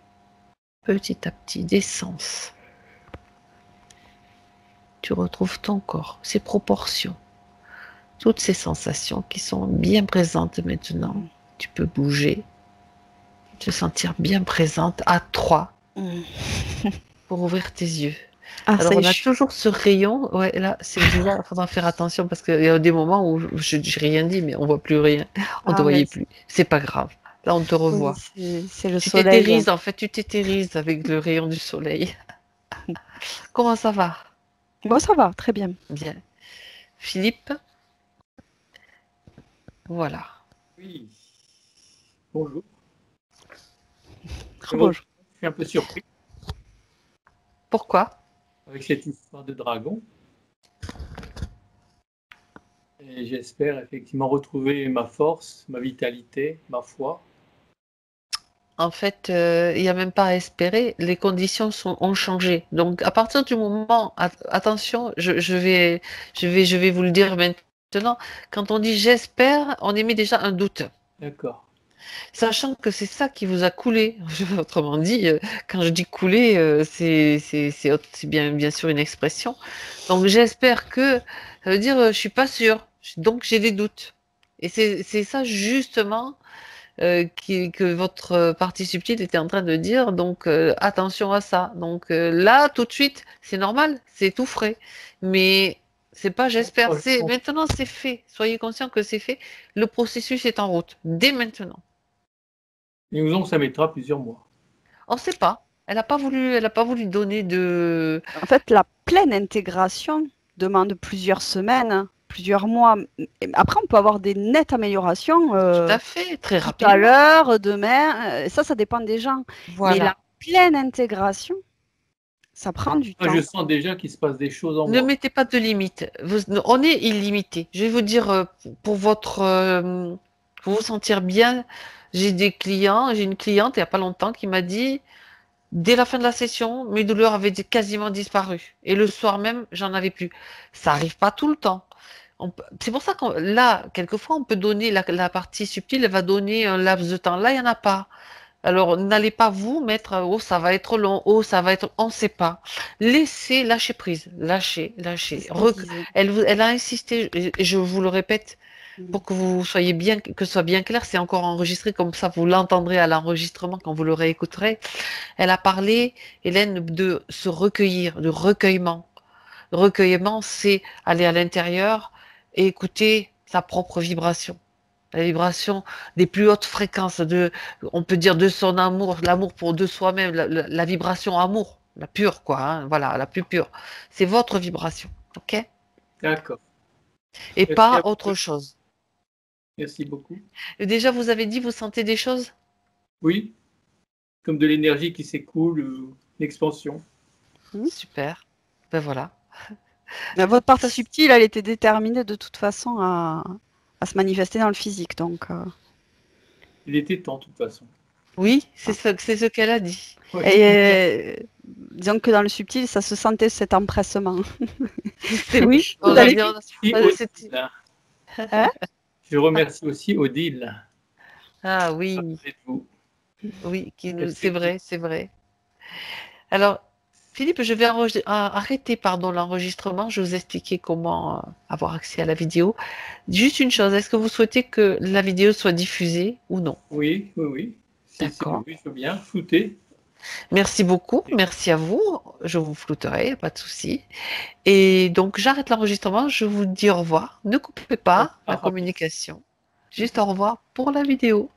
Petit à petit, des sens. Tu retrouves ton corps, ses proportions, toutes ces sensations qui sont bien présentes maintenant. Tu peux bouger, te sentir bien présente à 3 Mm. pour ouvrir tes yeux. Ah, ça Alors, y est, on a toujours ce rayon. Ouais, là, c'est bizarre, il faudra faire attention parce qu'il y a des moments où je n'ai rien dit, mais on voit plus rien. On ne te ah, mais voyait plus. C'est pas grave. Là, on te oui, revoit. c'est le Tu soleil. t'éthérises, en fait, tu t'éthérises avec le rayon du soleil. Comment ça va? Bon, ça va, très bien. Bien. Philippe, voilà. Oui. Bonjour. Bonjour. Je suis un peu surpris Pourquoi? avec cette histoire de dragon. Et j'espère effectivement retrouver ma force, ma vitalité, ma foi. En fait, il n'y a même pas à espérer, les conditions ont changé. Donc, à partir du moment, attention, je vais vous le dire maintenant, quand on dit j'espère, on émet déjà un doute. D'accord. Sachant que c'est ça qui vous a coulé. Autrement dit, quand je dis couler, c'est bien sûr une expression. Donc j'espère que, ça veut dire je suis pas sûre, donc j'ai des doutes. Et c'est ça justement que votre partie subtile était en train de dire. Donc attention à ça. Donc là, tout de suite, c'est normal, c'est tout frais. Mais c'est pas j'espère, c'est maintenant c'est fait. Soyez conscient que c'est fait. Le processus est en route dès maintenant. Et nous que ça mettra plusieurs mois. On ne sait pas. Elle a pas voulu donner de. En fait, la pleine intégration demande plusieurs semaines, plusieurs mois. Après, on peut avoir des nettes améliorations Tout à fait, très tout rapidement. à l'heure, demain. Ça dépend des gens. Mais la Voilà. pleine intégration, ça prend du Moi, temps. je sens déjà qu'il se passe des choses en Ne moi. mettez pas de limites. On est illimité. Je vais vous dire, pour pour vous sentir bien, j'ai une cliente il n'y a pas longtemps qui m'a dit, dès la fin de la session, mes douleurs avaient quasiment disparu. Et le soir même, j'en avais plus. Ça arrive pas tout le temps. C'est pour ça que là, quelquefois, on peut donner la partie subtile, elle va donner un laps de temps. Là, il n'y en a pas. Alors, n'allez pas vous mettre, oh, ça va être long, oh, ça va être, on ne sait pas. Lâchez prise, lâchez. C'est ce qu'il disait. Elle a insisté, et je vous le répète, pour que vous soyez bien, que ce soit bien clair, c'est encore enregistré, comme ça vous l'entendrez à l'enregistrement quand vous le réécouterez. Elle a parlé, Hélène, de se recueillir, de recueillement. Le recueillement, c'est aller à l'intérieur et écouter sa propre vibration. La vibration des plus hautes fréquences on peut dire de son amour, l'amour de soi-même, la vibration amour, la pure, quoi, hein, voilà, la plus pure. C'est votre vibration, ok? D'accord. Et Merci pas à vous. autre chose. Merci beaucoup. Et déjà, vous avez dit, vous sentez des choses? Oui, comme de l'énergie qui s'écoule, l'expansion. Super. Ben voilà. Mais votre partie Ça, subtile, elle était déterminée de toute façon à se manifester dans le physique. Donc, Il était temps, de toute façon. oui, c'est ce qu'elle a dit. Oui. et disons que dans le subtil, ça se sentait cet empressement. Oui, vous on a allez bien. Odile. Hein? Je remercie aussi Odile. Ah oui, Avec vous. oui, Merci. c'est vrai, c'est vrai. Alors, Philippe, je vais arrêter pardon, l'enregistrement. Je vais vous expliquer comment avoir accès à la vidéo. Juste une chose, est-ce que vous souhaitez que la vidéo soit diffusée ou non? Oui, oui, oui. D'accord. Oui, je veux bien. Flouter. Merci beaucoup, merci à vous. Je vous flouterai, pas de souci. Et donc, j'arrête l'enregistrement. Je vous dis au revoir. Ne coupez pas la communication. Juste au revoir pour la vidéo.